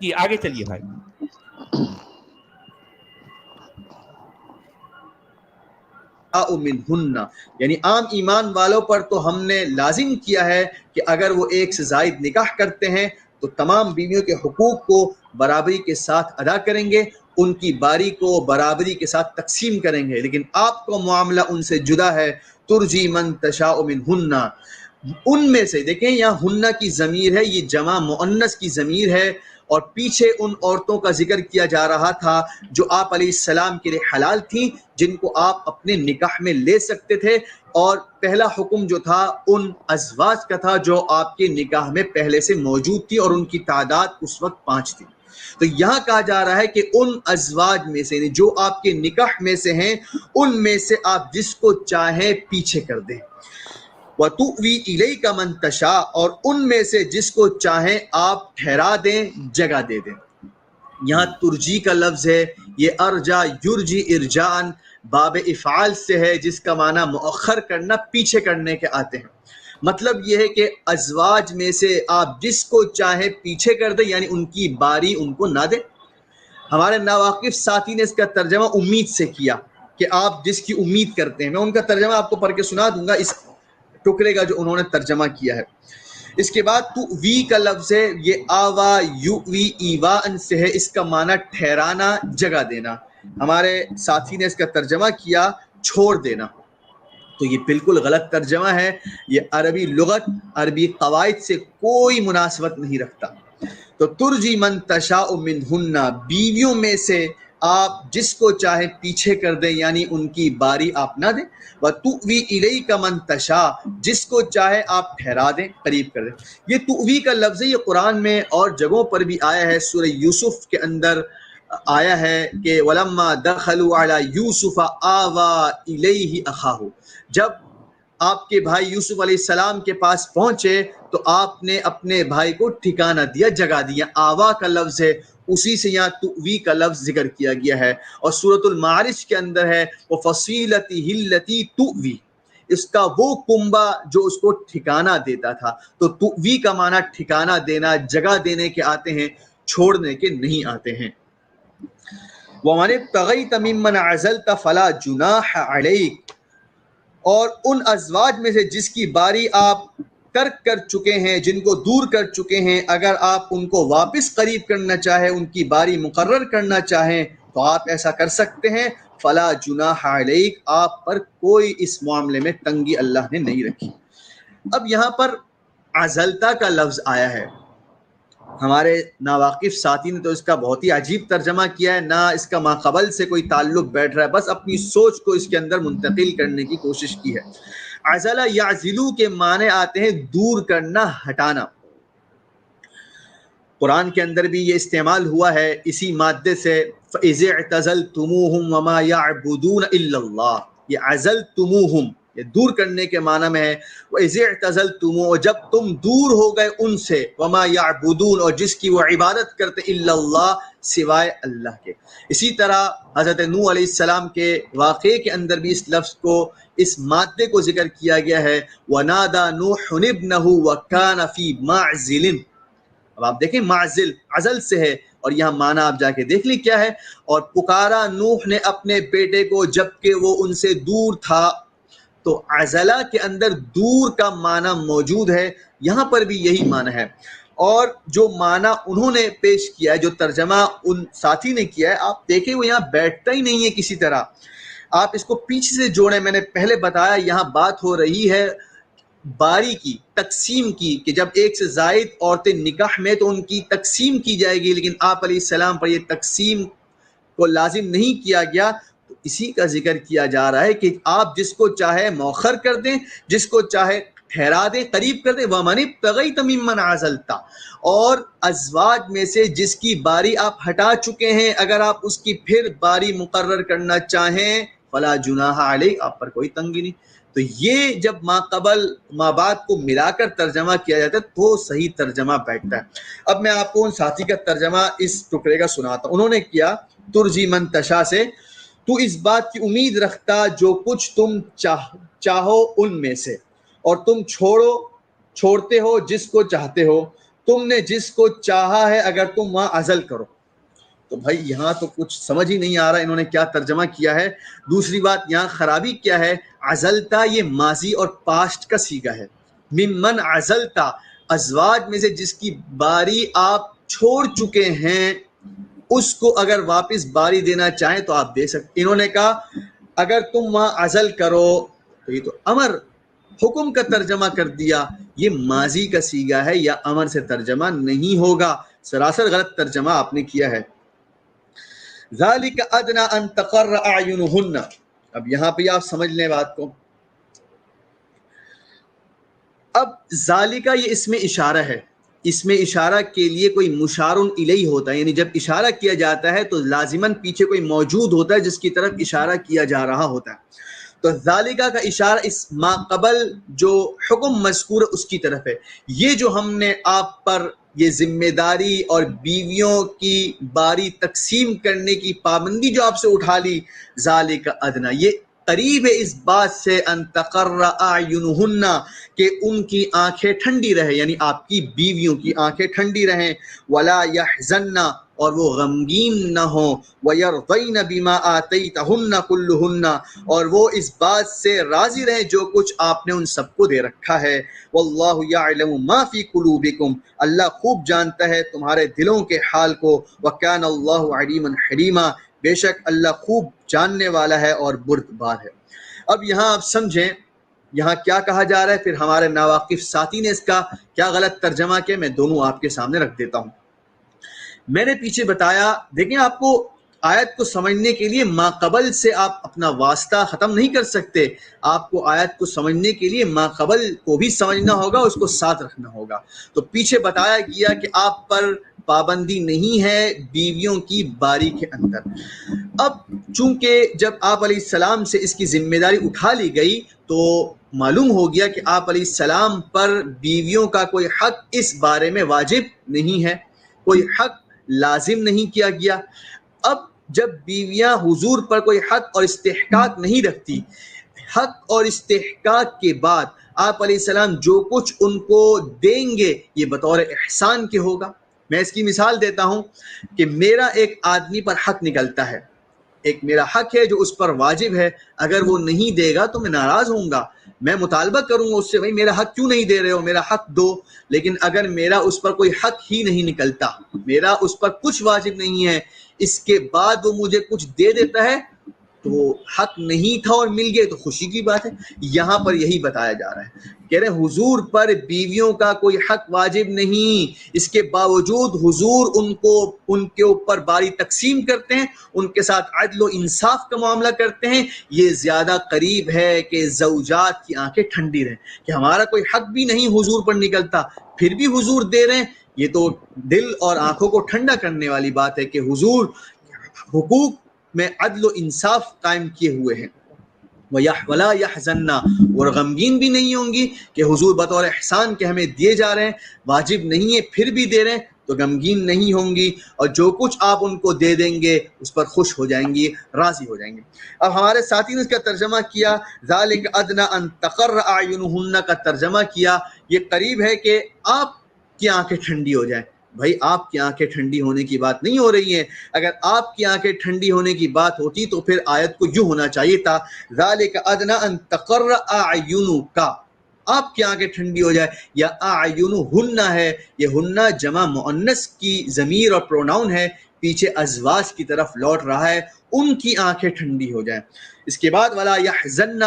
جی آگے چلیے بھائی۔ منہن، یعنی عام ایمان والوں پر تو ہم نے لازم کیا ہے کہ اگر وہ ایک سے زائد نکاح کرتے ہیں تو تمام بیویوں کے حقوق کو برابری کے ساتھ ادا کریں گے، ان کی باری کو برابری کے ساتھ تقسیم کریں گے، لیکن آپ کا معاملہ ان سے جدا ہے۔ ترجی من تشاء منہن، ان میں سے، دیکھیں یہاں ہنہ کی ضمیر ہے، یہ جمع مؤنث کی ضمیر ہے، اور پیچھے ان عورتوں کا ذکر کیا جا رہا تھا جو آپ علیہ السلام کے لیے حلال تھیں، جن کو آپ اپنے نکاح میں لے سکتے تھے، اور پہلا حکم جو تھا ان ازواج کا تھا جو آپ کے نکاح میں پہلے سے موجود تھی، اور ان کی تعداد اس وقت 5 تھی۔ تو یہاں کہا جا رہا ہے کہ ان ازواج میں سے جو آپ کے نکاح میں سے ہیں، ان میں سے آپ جس کو چاہیں پیچھے کر دیں، وَتُؤْوِي إِلَيْكَ مَن تَشَاءُ، اور ان میں سے جس کو چاہیں آپ ٹھہرا دیں، جگہ دے دیں۔ یہاں ترجی کا لفظ ہے، یہ ارجا یرجی ارجان باب افعال سے ہے، جس کا معنی مؤخر کرنا، پیچھے کرنے کے آتے ہیں۔ مطلب یہ ہے کہ ازواج میں سے آپ جس کو چاہیں پیچھے کر دیں، یعنی ان کی باری ان کو نہ دیں۔ ہمارے ناواقف ساتھی نے اس کا ترجمہ امید سے کیا کہ آپ جس کی امید کرتے ہیں، میں ان کا ترجمہ آپ کو پڑھ کے سنا دوں گا، اس ٹکڑے کا جو انہوں نے ترجمہ کیا ہے۔ اس کے بعد تو وی کا لفظ ہے، یہ آوا یووی ایوان سے ہے، اس کا معنی ٹھہرانا، جگہ دینا۔ ہمارے ساتھی نے اس کا ترجمہ کیا چھوڑ دینا، تو یہ بالکل غلط ترجمہ ہے، یہ عربی لغت، عربی قواعد سے کوئی مناسبت نہیں رکھتا۔ تو ترجی من تشاء منہن، بیویوں میں سے آپ جس کو چاہیں پیچھے کر دیں، یعنی ان کی باری آپ نہ دیں۔ وَتُؤْوِي إِلَيْكَ مَن تَشَاءُ، جس کو چاہے آپ ٹھہرا دیں، قریب کر دیں۔ یہ تؤوی کا لفظ ہے، یہ قرآن میں اور جگہوں پر بھی آیا ہے، سورہ یوسف کے اندر آیا ہے کہ وَلَمَّا دَخَلُوا عَلَى يُوسُفَ آوَى إِلَيْهِ أَخَاهُ، جب آپ کے بھائی یوسف علیہ السلام کے پاس پہنچے تو آپ نے اپنے بھائی کو ٹھکانہ دیا، جگہ دیا۔ آوا کا لفظ ہے، اسی سے یہاں تؤوی کا لفظ ذکر کیا گیا ہے، اور سورۃ المعارج کے اندر ہے وَفَصِيلَتِهِ الَّتِي تُؤْوِي، اس کا وہ کنبہ جو اس کو ٹھکانہ دیتا تھا۔ تو تؤوی کا معنی ٹھکانہ دینا، جگہ دینے کے آتے ہیں، چھوڑنے کے نہیں آتے ہیں۔ وَمَنِ ابْتَغَيْتَ مِمَّنْ عَزَلْتَ فَلَا جُنَاحَ عَلَيْكَ، اور ان ازواج میں سے جس کی باری آپ ترک کر چکے ہیں، جن کو دور کر چکے ہیں، اگر آپ ان کو واپس قریب کرنا چاہیں، ان کی باری مقرر کرنا چاہیں تو آپ ایسا کر سکتے ہیں۔ فلا جناح علیک، آپ پر کوئی اس معاملے میں تنگی اللہ نے نہیں رکھی۔ اب یہاں پر عزلتا کا لفظ آیا ہے، ہمارے ناواقف ساتھی نے تو اس کا بہت ہی عجیب ترجمہ کیا ہے، نہ اس کا ماقبل سے کوئی تعلق بیٹھ رہا ہے، بس اپنی سوچ کو اس کے اندر منتقل کرنے کی کوشش کی ہے۔ عزلہ یعزلو کے معنی آتے ہیں دور کرنا، ہٹانا۔ قرآن کے اندر بھی یہ استعمال ہوا ہے اسی مادے سے، فَإِذِ اعْتَزَلْتُمُوهُمْ وَمَا يَعْبُدُونَ إِلَّا اللَّهِ، یہ عزلتموہم یہ دور کرنے کے معنی میں ہے۔ وَإِذِ اعْتَزَلْتُمُوهُمْ، جب تم دور ہو گئے ان سے، وَمَا يَعْبُدُونَ، اور جس کی وہ عبادت کرتے، إِلَّا اللَّهِ، سوائے اللہ کے۔ اسی طرح حضرت نوح علیہ السلام کے واقعے کے اندر بھی اس لفظ کو، اس مادے کو ذکر کیا گیا ہے، وَنَادَى نُوحٌ ابْنَهُ وَكَانَ فِي مَعْزِلٍ۔ اب آپ دیکھیں معزل عزل سے ہے، اور یہاں معنی آپ جا کے دیکھ لیں کیا ہے. اور پکارا نوح نے اپنے بیٹے کو جبکہ وہ ان سے دور تھا. تو عزلہ کے اندر دور کا معنی موجود ہے, یہاں پر بھی یہی معنی ہے. اور جو معنی انہوں نے پیش کیا ہے, جو ترجمہ ان ساتھی نے کیا ہے, آپ دیکھیں وہ یہاں بیٹھتا ہی نہیں ہے کسی طرح. آپ اس کو پیچھے سے جوڑیں. میں نے پہلے بتایا یہاں بات ہو رہی ہے باری کی, تقسیم کی, کہ جب ایک سے زائد عورتیں نکاح میں تو ان کی تقسیم کی جائے گی, لیکن آپ علیہ السلام پر یہ تقسیم کو لازم نہیں کیا گیا. تو اسی کا ذکر کیا جا رہا ہے کہ آپ جس کو چاہے مؤخر کر دیں, جس کو چاہے ٹھہرا دیں, قریب کر دیں. وَمَنِ ابْتَغَيْتَ مِمَّنْ عَزَلْتَ, اور ازواج میں سے جس کی باری آپ ہٹا چکے ہیں, اگر آپ اس کی پھر باری مقرر کرنا چاہیں, فَلَا جُنَاحَ عَلَيْكُمْ, آپ پر کوئی تنگی نہیں. تو یہ جب ما قبل ما بعد کو ملا کر ترجمہ کیا جاتا ہے تو صحیح ترجمہ بیٹھتا ہے. اب میں آپ کو ان ساتھی کا ترجمہ اس ٹکڑے کا سناتا ہوں. انہوں نے کیا ترجی من تشا سے, تو اس بات کی امید رکھتا جو کچھ تم چاہو ان میں سے, اور تم چھوڑتے ہو جس کو چاہتے ہو. تم نے جس کو چاہا ہے اگر تم وہاں عزل کرو. تو بھائی یہاں تو کچھ سمجھ ہی نہیں آ رہا انہوں نے کیا ترجمہ کیا ہے. دوسری بات یہاں خرابی کیا ہے, عزلتا یہ ماضی اور پاسٹ کا صیغہ ہے. ممن عزلتا, ازواج میں سے جس کی باری آپ چھوڑ چکے ہیں اس کو اگر واپس باری دینا چاہیں تو آپ دے سکتے. انہوں نے کہا اگر تم وہاں عزل کرو, تو یہ تو امر حکم کا ترجمہ کر دیا, یہ ماضی کا صیغہ ہے, یا امر سے ترجمہ نہیں ہوگا. سراسر غلط ترجمہ آپ نے کیا ہے. ذالک ادنی ان تقر اعینہن, اب یہاں پہ آپ سمجھ لیں بات کو. اب ذالکہ یہ اسم اشارہ ہے, اسم اشارہ کے لیے کوئی مشار الیہ ہوتا ہے, یعنی جب اشارہ کیا جاتا ہے تو لازماً پیچھے کوئی موجود ہوتا ہے جس کی طرف اشارہ کیا جا رہا ہوتا ہے. تو ذالکہ کا اشارہ اس ما قبل جو حکم مذکور اس کی طرف ہے. یہ جو ہم نے آپ پر یہ ذمہ داری اور بیویوں کی باری تقسیم کرنے کی پابندی جو آپ سے اٹھا لی, ذالک ادنی, یہ قریب ہے اس بات سے, ان تقر اعینہن, کہ ان کی آنکھیں ٹھنڈی رہے, یعنی آپ کی بیویوں کی آنکھیں ٹھنڈی رہیں. ولا یحزن, اور وہ غمگین نہ ہوں. ویرضین بما آتیتہن کلہن, اور وہ اس بات سے راضی رہیں جو کچھ آپ نے ان سب کو دے رکھا ہے. واللہ یعلم ما فی قلوبکم, اللہ خوب جانتا ہے تمہارے دلوں کے حال کو. وکان اللہ علیما حلیما, بے شک اللہ خوب جاننے والا ہے اور بردبار ہے. اب یہاں آپ سمجھیں یہاں کیا کہا جا رہا ہے, پھر ہمارے ناواقف ساتھی نے اس کا کیا غلط ترجمہ کیا, میں دونوں آپ کے سامنے رکھ دیتا ہوں. میں نے پیچھے بتایا, دیکھیں آپ کو آیت کو سمجھنے کے لیے ما قبل سے آپ اپنا واسطہ ختم نہیں کر سکتے. آپ کو آیت کو سمجھنے کے لیے ما قبل کو بھی سمجھنا ہوگا, اس کو ساتھ رکھنا ہوگا. تو پیچھے بتایا گیا کہ آپ پر پابندی نہیں ہے بیویوں کی باری کے اندر. اب چونکہ جب آپ علیہ السلام سے اس کی ذمہ داری اٹھا لی گئی تو معلوم ہو گیا کہ آپ علیہ السلام پر بیویوں کا کوئی حق اس بارے میں واجب نہیں ہے, کوئی حق لازم نہیں کیا گیا. اب جب بیویاں حضور پر کوئی حق اور استحقاق نہیں رکھتی, حق اور استحقاق کے بعد آپ علیہ السلام جو کچھ ان کو دیں گے یہ بطور احسان کے ہوگا. میں اس کی مثال دیتا ہوں کہ میرا ایک آدمی پر حق نکلتا ہے, ایک میرا حق ہے جو اس پر واجب ہے, اگر وہ نہیں دے گا تو میں ناراض ہوں گا, میں مطالبہ کروں گا اس سے, بھائی میرا حق کیوں نہیں دے رہے ہو, میرا حق دو. لیکن اگر میرا اس پر کوئی حق ہی نہیں نکلتا, میرا اس پر کچھ واجب نہیں ہے, اس کے بعد وہ مجھے کچھ دے دیتا ہے تو حق نہیں تھا اور مل گئے تو خوشی کی بات ہے. یہاں پر یہی بتایا جا رہا ہے, کہہ رہے حضور پر بیویوں کا کوئی حق واجب نہیں, اس کے باوجود حضور ان کے اوپر باری تقسیم کرتے ہیں, ان کے ساتھ عدل و انصاف کا معاملہ کرتے ہیں. یہ زیادہ قریب ہے کہ زوجات کی آنکھیں ٹھنڈی رہیں, کہ ہمارا کوئی حق بھی نہیں حضور پر نکلتا پھر بھی حضور دے رہے ہیں. یہ تو دل اور آنکھوں کو ٹھنڈا کرنے والی بات ہے کہ حضور حقوق میں عدل و انصاف قائم کیے ہوئے ہیں. وَلَا يَحْزَنَّ, اور غمگین بھی نہیں ہوں گی کہ حضور بطور احسان کے ہمیں دیے جا رہے ہیں, واجب نہیں ہے پھر بھی دے رہے ہیں, تو غمگین نہیں ہوں گی, اور جو کچھ آپ ان کو دے دیں گے اس پر خوش ہو جائیں گی, راضی ہو جائیں گے. اب ہمارے ساتھی نے اس کا ترجمہ کیا, ذالک ادنی ان تقر اعینہن کا ترجمہ کیا, یہ قریب ہے کہ آپ کی آنکھیں ٹھنڈی ہو جائیں. بھائی آپ کی آنکھیں ٹھنڈی ہونے کی بات نہیں ہو رہی ہیں. اگر آپ کی آنکھیں ٹھنڈی ہونے کی بات ہوتی تو پھر آیت کو یوں ہونا چاہیے تھا ذالک ادنی ان تقر اعینک، آپ کی آنکھیں ٹھنڈی ہو جائے. یا اعینہن ہے، یہ ہنہ جمع مؤنث کی ضمیر اور پروناؤن ہے، پیچھے ازواج کی طرف لوٹ رہا ہے، ان کی آنکھیں ٹھنڈی ہو جائیں. اس کے بعد ولا یحزن،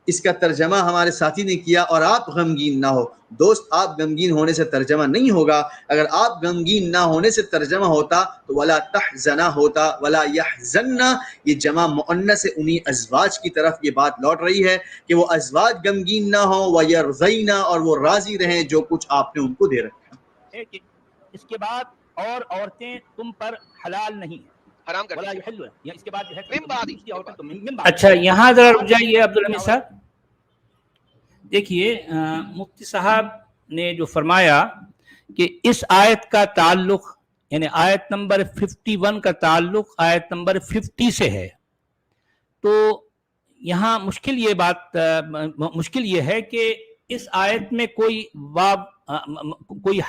اس کا ترجمہ ہمارے ساتھی نے کیا اور آپ غمگین نہ ہو. دوست آپ غمگین ہونے سے ترجمہ نہیں ہوگا. اگر آپ غمگین نہ ہونے سے ترجمہ ہوتا تو ولا تحزنا ہوتا. ولا یحزن یہ جمع مؤنث ہے، انہی ازواج کی طرف یہ بات لوٹ رہی ہے کہ وہ ازواج غمگین نہ ہوں، ویرضین اور وہ راضی رہیں جو کچھ آپ نے ان کو دے رکھا ہے کہ اس کے بعد اور عورتیں تم پر حلال نہیں ہیں، حرام کر ولا دی. یحل، یا اس کے بعد جو ہے من بعد ہی. دوسری عورتیں تو من بعد. اچھا یہاں ذرا رک جائیے عبدالحمید صاحب. دیکھیے مفتی صاحب نے جو فرمایا کہ اس آیت کا تعلق یعنی آیت نمبر 51 کا تعلق آیت نمبر 50 سے ہے، تو یہاں مشکل یہ ہے کہ اس آیت میں کوئی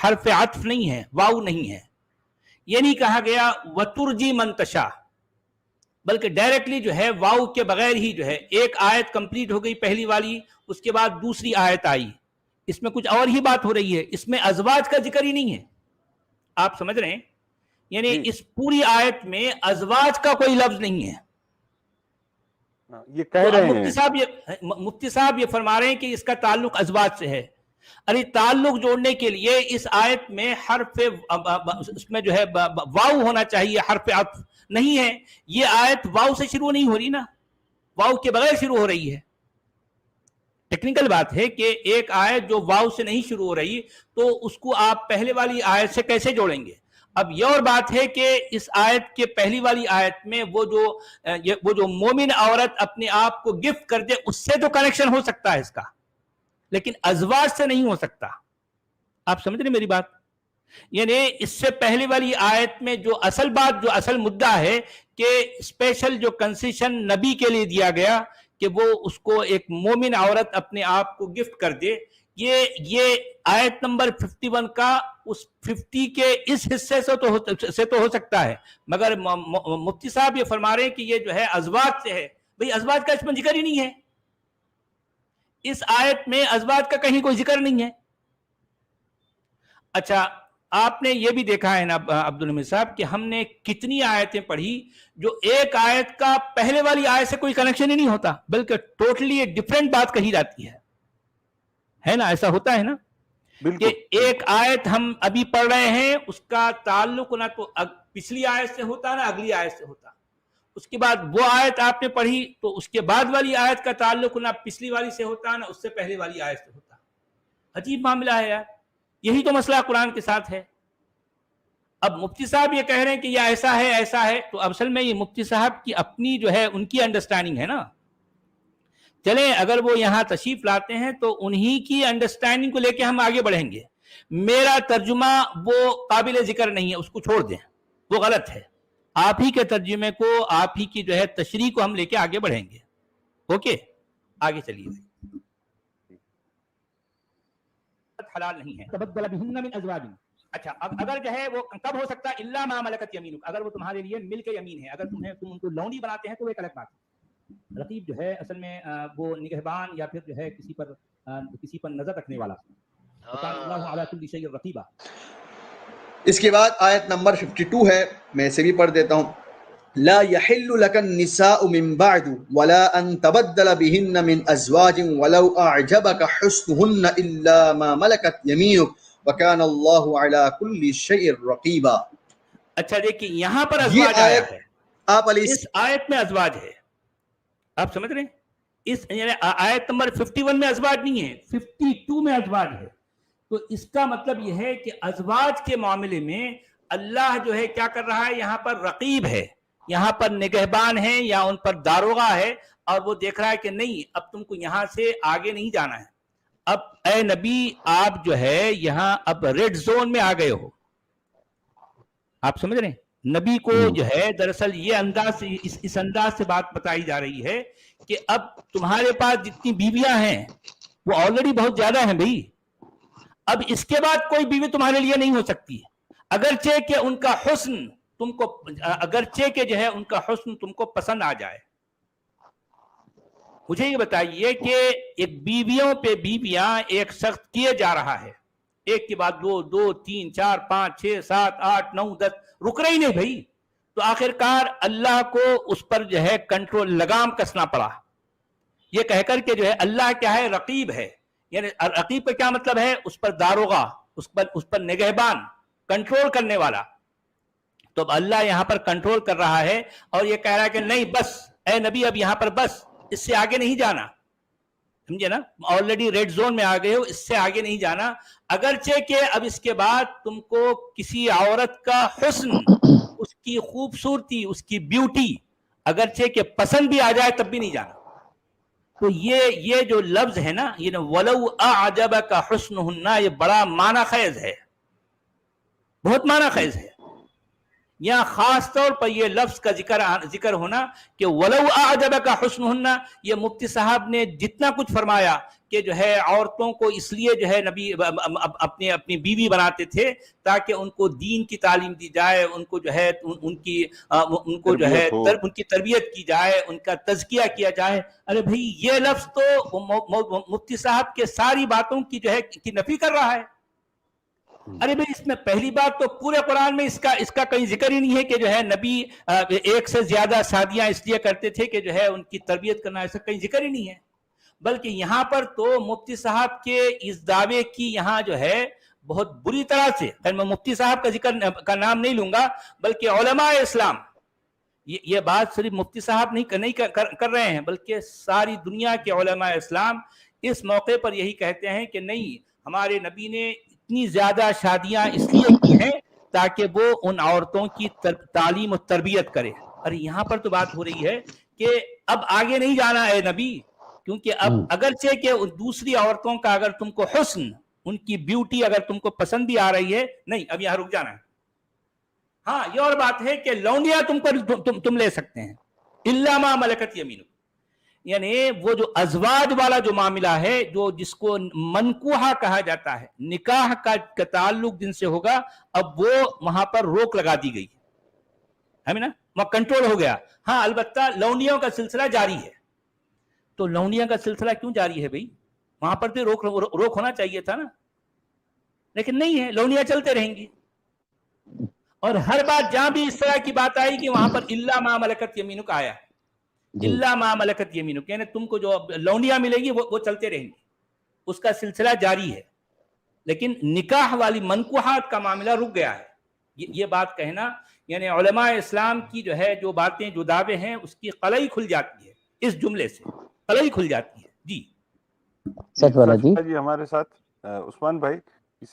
حرف عطف نہیں ہے، واو نہیں ہے. یہ نہیں کہا گیا وَتُرْجِي مَن تَشَاءُ، بلکہ ڈائریکٹلی جو ہے واو کے بغیر ہی جو ہے ایک آیت کمپلیٹ ہو گئی پہلی والی، اس کے بعد دوسری آیت آئی. اس میں کچھ اور ہی بات ہو رہی ہے، اس میں ازواج کا ذکر ہی نہیں ہے. آپ سمجھ رہے ہیں؟ یعنی اس پوری آیت میں ازواج کا کوئی لفظ نہیں ہے. یہ کہہ رہے ہیں مفتی صاحب یہ فرما رہے ہیں کہ اس کا تعلق ازواج سے ہے. ارے تعلق جوڑنے کے لیے اس آیت میں حرف اس میں جو ہے واو ہونا چاہیے، حرف عطف نہیں ہے. یہ آیت واو سے شروع نہیں ہو رہی نا، واو کے بغیر شروع ہو رہی ہے. ٹیکنیکل بات ہے کہ ایک آیت جو واو سے نہیں شروع ہو رہی تو اس کو آپ پہلے والی آیت سے کیسے جوڑیں گے؟ اب یہ اور بات ہے کہ اس آیت کے پہلی والی آیت میں وہ جو مومن عورت اپنے آپ کو گفٹ کر دے اس سے تو کنیکشن ہو سکتا ہے اس کا، لیکن ازواج سے نہیں ہو سکتا. آپ سمجھ رہے میری بات؟ یعنی اس سے پہلی والی آیت میں جو اصل مدعا ہے کہ اسپیشل جو کنسیشن نبی کے لیے دیا گیا کہ وہ اس کو ایک مومن عورت اپنے آپ کو گفٹ کر دے، یہ آیت نمبر 51 کا اس 50 کے اس حصے سے تو ہو سکتا ہے، مگر مفتی صاحب یہ فرما رہے ہیں کہ یہ جو ہے ازواج سے ہے. بھئی ازواج کا اس میں ذکر ہی نہیں ہے، اس آیت میں ازواج کا کہیں کوئی ذکر نہیں ہے. اچھا آپ نے یہ بھی دیکھا ہے نا عبدالحمید صاحب کہ ہم نے کتنی آیتیں پڑھی جو ایک آیت کا پہلے والی آیت سے کوئی کنیکشن ہی نہیں ہوتا، بلکہ ٹوٹلی ایک ڈیفرنٹ بات کہی جاتی ہے نا؟ ایسا ہوتا ہے نا کہ ایک آیت ہم ابھی پڑھ رہے ہیں اس کا تعلق نہ تو پچھلی آیت سے ہوتا نہ اگلی آیت سے ہوتا. اس کے بعد وہ آیت آپ نے پڑھی تو اس کے بعد والی آیت کا تعلق نہ پچھلی والی سے ہوتا نہ اس سے پہلے والی آیت سے ہوتا. عجیب معاملہ ہے یار. یہی تو مسئلہ قرآن کے ساتھ ہے. اب مفتی صاحب یہ کہہ رہے ہیں کہ یہ ایسا ہے تو اصل میں یہ مفتی صاحب کی اپنی جو ہے ان کی انڈرسٹینڈنگ ہے نا. چلیں اگر وہ یہاں تشریف لاتے ہیں تو انہی کی انڈرسٹینڈنگ کو لے کے ہم آگے بڑھیں گے. میرا ترجمہ وہ قابل ذکر نہیں ہے، اس کو چھوڑ دیں، وہ غلط ہے. آپ ہی کے ترجمے کو، آپ ہی کی جو ہے تشریح کو ہم لے کے آگے بڑھیں گے. اوکے آگے چلیے. حلال نہیں ہے. تبدل بہن من ازواج. اچھا اگر جو ہے وہ کب ہو سکتا ہے؟ الا ما ملکت یمینک، اگر وہ تمہارے لیے ملک یمین ہے، اگر تم ان کو لونڈی بناتے ہیں تو وہ ایک الگ بات ہے. رقیب جو ہے اصل میں وہ نگہبان یا پھر جو ہے کسی پر نظر رکھنے والا. اللہ علی کل شیء رقیبہ. اس کے بعد آیت نمبر 52 ہے، میں اسے بھی پڑھ دیتا ہوں. لا يحل لك النساء من بعد ولا ان تبدل بهن من ازواج ولو اعجبك حسنهن الا ما ملكت يمينك وكان الله على كل شيء رقيبا. اچھا دیکھیں یہاں پر ازواج آیا ہے، آپ اس آیت میں ازواج ہے. آپ سمجھ رہے ہیں؟ اس یعنی آیت نمبر 51 میں ازواج نہیں ہے، 52 میں ازواج ہے. تو اس کا مطلب یہ ہے کہ ازواج کے معاملے میں اللہ جو ہے کیا کر رہا ہے؟ یہاں پر رقیب ہے، یہاں پر نگہبان ہے یا ان پر داروغہ ہے، اور وہ دیکھ رہا ہے کہ نہیں اب تم کو یہاں سے آگے نہیں جانا ہے. اب اے نبی آپ جو ہے یہاں اب ریڈ زون میں آ گئے ہو. آپ سمجھ رہے ہیں؟ نبی کو جو ہے دراصل یہ انداز اس انداز سے بات بتائی جا رہی ہے کہ اب تمہارے پاس جتنی بیویاں ہیں وہ آلریڈی بہت زیادہ ہیں بھائی. اب اس کے بعد کوئی بیوی تمہارے لیے نہیں ہو سکتی. اگرچہ کہ ان کا حسن تم کو اگرچہ کہ جو ہے ان کا حسن تم کو پسند آ جائے. مجھے یہ بتائیے کہ ایک بیویوں پہ بیویاں ایک شخص کیے جا رہا ہے، ایک کے بعد دو، 2 3 4 5 6 7 8 9 10، رک رہی نہیں بھائی. تو آخرکار اللہ کو اس پر جو ہے کنٹرول لگام کسنا پڑا، یہ کہہ کر کہ جو ہے اللہ کیا ہے، رقیب ہے. یعنی رقیب کا کیا مطلب ہے؟ اس پر داروغہ، اس پر نگہبان، کنٹرول کرنے والا. تو اب اللہ یہاں پر کنٹرول کر رہا ہے اور یہ کہہ رہا ہے کہ نہیں بس اے نبی اب یہاں پر بس، اس سے آگے نہیں جانا. سمجھے نا، آلریڈی ریڈ زون میں آ گئے ہو، اس سے آگے نہیں جانا. اگرچہ کہ اب اس کے بعد تم کو کسی عورت کا حسن، اس کی خوبصورتی، اس کی بیوٹی اگرچہ کہ پسند بھی آ جائے تب بھی نہیں جانا. تو یہ جو لفظ ہے نا، یہ وَلَوْ أَعْجَبَكَ حُسْنُهُنَّ، یہ بڑا معنی خیز ہے، بہت معنی خیز ہے. یہاں خاص طور پر یہ لفظ کا ذکر ہونا کہ وَلَوْ أَعْجَبَكَ حُسْنُهُنَّ، یہ مفتی صاحب نے جتنا کچھ فرمایا کہ جو ہے عورتوں کو اس لیے جو ہے نبی اپنی بیوی بناتے تھے تاکہ ان کو دین کی تعلیم دی جائے، ان کو جو ہے ان کی تربیت کی جائے، ان کا تزکیہ کیا جائے. ارے بھائی یہ لفظ تو مفتی صاحب کے ساری باتوں کی جو ہے کی نفی کر رہا ہے. ارے بھائی اس میں پہلی بات تو پورے قرآن میں اس کا کہیں ذکر ہی نہیں ہے کہ جو ہے نبی ایک سے زیادہ شادیاں اس لیے کرتے تھے کہ جو ہے ان کی تربیت کرنا، ایسا کہیں ذکر ہی نہیں ہے. بلکہ یہاں پر تو مفتی صاحب کے اس دعوے کی یہاں جو ہے بہت بری طرح سے، میں مفتی صاحب کا ذکر کا نام نہیں لوں گا بلکہ علماء اسلام، یہ بات صرف مفتی صاحب نہیں کر رہے ہیں بلکہ ساری دنیا کے علماء اسلام اس موقع پر یہی کہتے ہیں کہ نہیں، ہمارے نبی نے اتنی زیادہ شادیاں اس لیے کی ہیں تاکہ وہ ان عورتوں کی تعلیم و تربیت کرے. اور یہاں پر تو بات ہو رہی ہے کہ اب آگے نہیں جانا ہے نبی، کیونکہ اب اگرچہ کہ دوسری عورتوں کا اگر تم کو حسن، ان کی بیوٹی اگر تم کو پسند بھی آ رہی ہے، نہیں اب یہاں رک جانا ہے. ہاں یہ اور بات ہے کہ لونڈیاں تم لے سکتے ہیں، الا ما ملکت یمینک، یعنی وہ جو ازواج والا جو معاملہ ہے، جو جس کو منکوحہ کہا جاتا ہے، نکاح کا تعلق جن سے ہوگا، اب وہ وہاں پر روک لگا دی گئی ہے نا، وہاں کنٹرول ہو گیا. ہاں البتہ لونڈیوں کا سلسلہ جاری ہے. تو لونڈیاں کا سلسلہ کیوں جاری ہے بھائی؟ وہاں پر تو روک ہونا چاہیے تھا نا، لیکن نہیں ہے، لونڈیاں چلتے رہیں گی. اور ہر بات جہاں بھی اس طرح کی بات آئی کہ وہاں پر الا ما ملکت یمینک آیا، الا ما ملکت یمینک، یعنی تم کو جو لونڈیاں ملے گی وہ چلتے رہیں گی، اس کا سلسلہ جاری ہے. لیکن نکاح والی منکوحات کا معاملہ رک گیا ہے. یہ بات کہنا یعنی علماء اسلام کی جو ہے جو باتیں جو دعوے ہیں اس کی قلعی کھل جاتی ہے، اس جملے سے قلعی کھل جاتی ہے. جی سچ والا جی ہمارے ساتھ عثمان بھائی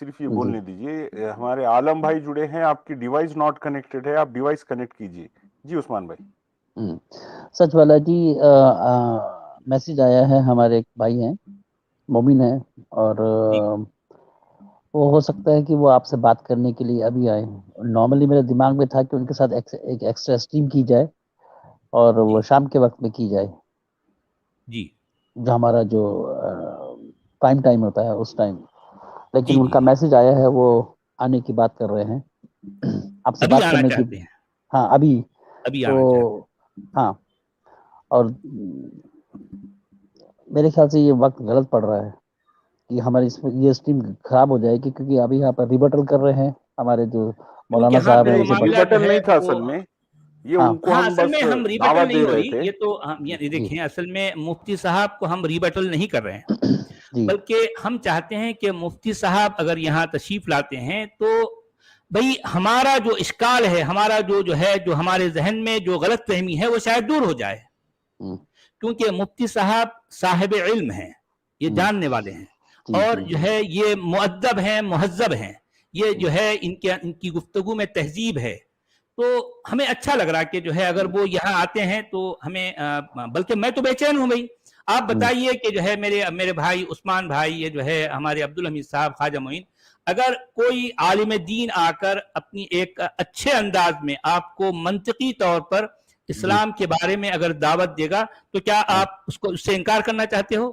صرف یہ بولنے دیجئے، ہمارے عالم بھائی جڑے ہیں، آپ کی ڈیوائس ناٹ کنیکٹڈ ہے، آپ ڈیوائس کنیکٹ کیجئے. جی عثمان بھائی. سچ والا جی، میسج آیا ہے، ہمارے ایک بھائی ہیں، مومن ہیں، اور وہ ہو سکتا ہے کہ وہ آپ سے بات کرنے کے لیے ابھی آئے. نارملی میرے دماغ میں تھا کہ ان کے ساتھ ایک ایکسٹرا اسٹریم کی جائے اور وہ شام کے وقت میں کی جائے، جی جو ہمارا جو پرائم ٹائم ہوتا ہے اس ٹائم. لیکن ان کا میسج آیا ہے، وہ آنے کی بات کر رہے ہیں، آپ سے بات کرنے کی. ہاں ابھی تو ہاں، اور میرے خیال سے یہ وقت غلط پڑ رہا ہے کہ ہماری یہ اسٹریم خراب ہو جائے گی، کیونکہ ابھی یہاں پر ریبٹل کر رہے ہیں ہمارے جو مولانا صاحب ہیں. ریبٹل نہیں تھا اصل میں، یہ ان کو اصل میں ہم ریبٹل نہیں ہو رہی، یہ تو دیکھیں اصل میں مفتی صاحب کو ہم ریبٹل نہیں کر رہے ہیں، بلکہ ہم چاہتے ہیں کہ مفتی صاحب اگر یہاں تشریف لاتے ہیں تو بھئی ہمارا جو اشکال ہے، ہمارا جو ہے، جو ہمارے ذہن میں جو غلط فہمی ہے وہ شاید دور ہو جائے. کیونکہ مفتی صاحب صاحب علم ہیں، یہ جاننے والے ہیں، اور جو ہے یہ مؤدب ہیں، مہذب ہیں، یہ جو ہے ان کی گفتگو میں تہذیب ہے. تو ہمیں اچھا لگ رہا کہ جو ہے اگر وہ یہاں آتے ہیں تو ہمیں، بلکہ میں تو بے چین ہوں بھائی. آپ بتائیے کہ جو ہے میرے بھائی عثمان بھائی، یہ جو ہے ہمارے عبدالحمید صاحب، خواجہ معین، اگر کوئی عالم دین آ کر اپنی ایک اچھے انداز میں آپ کو منطقی طور پر اسلام کے بارے میں اگر دعوت دے گا تو کیا آپ اس سے انکار کرنا چاہتے ہو؟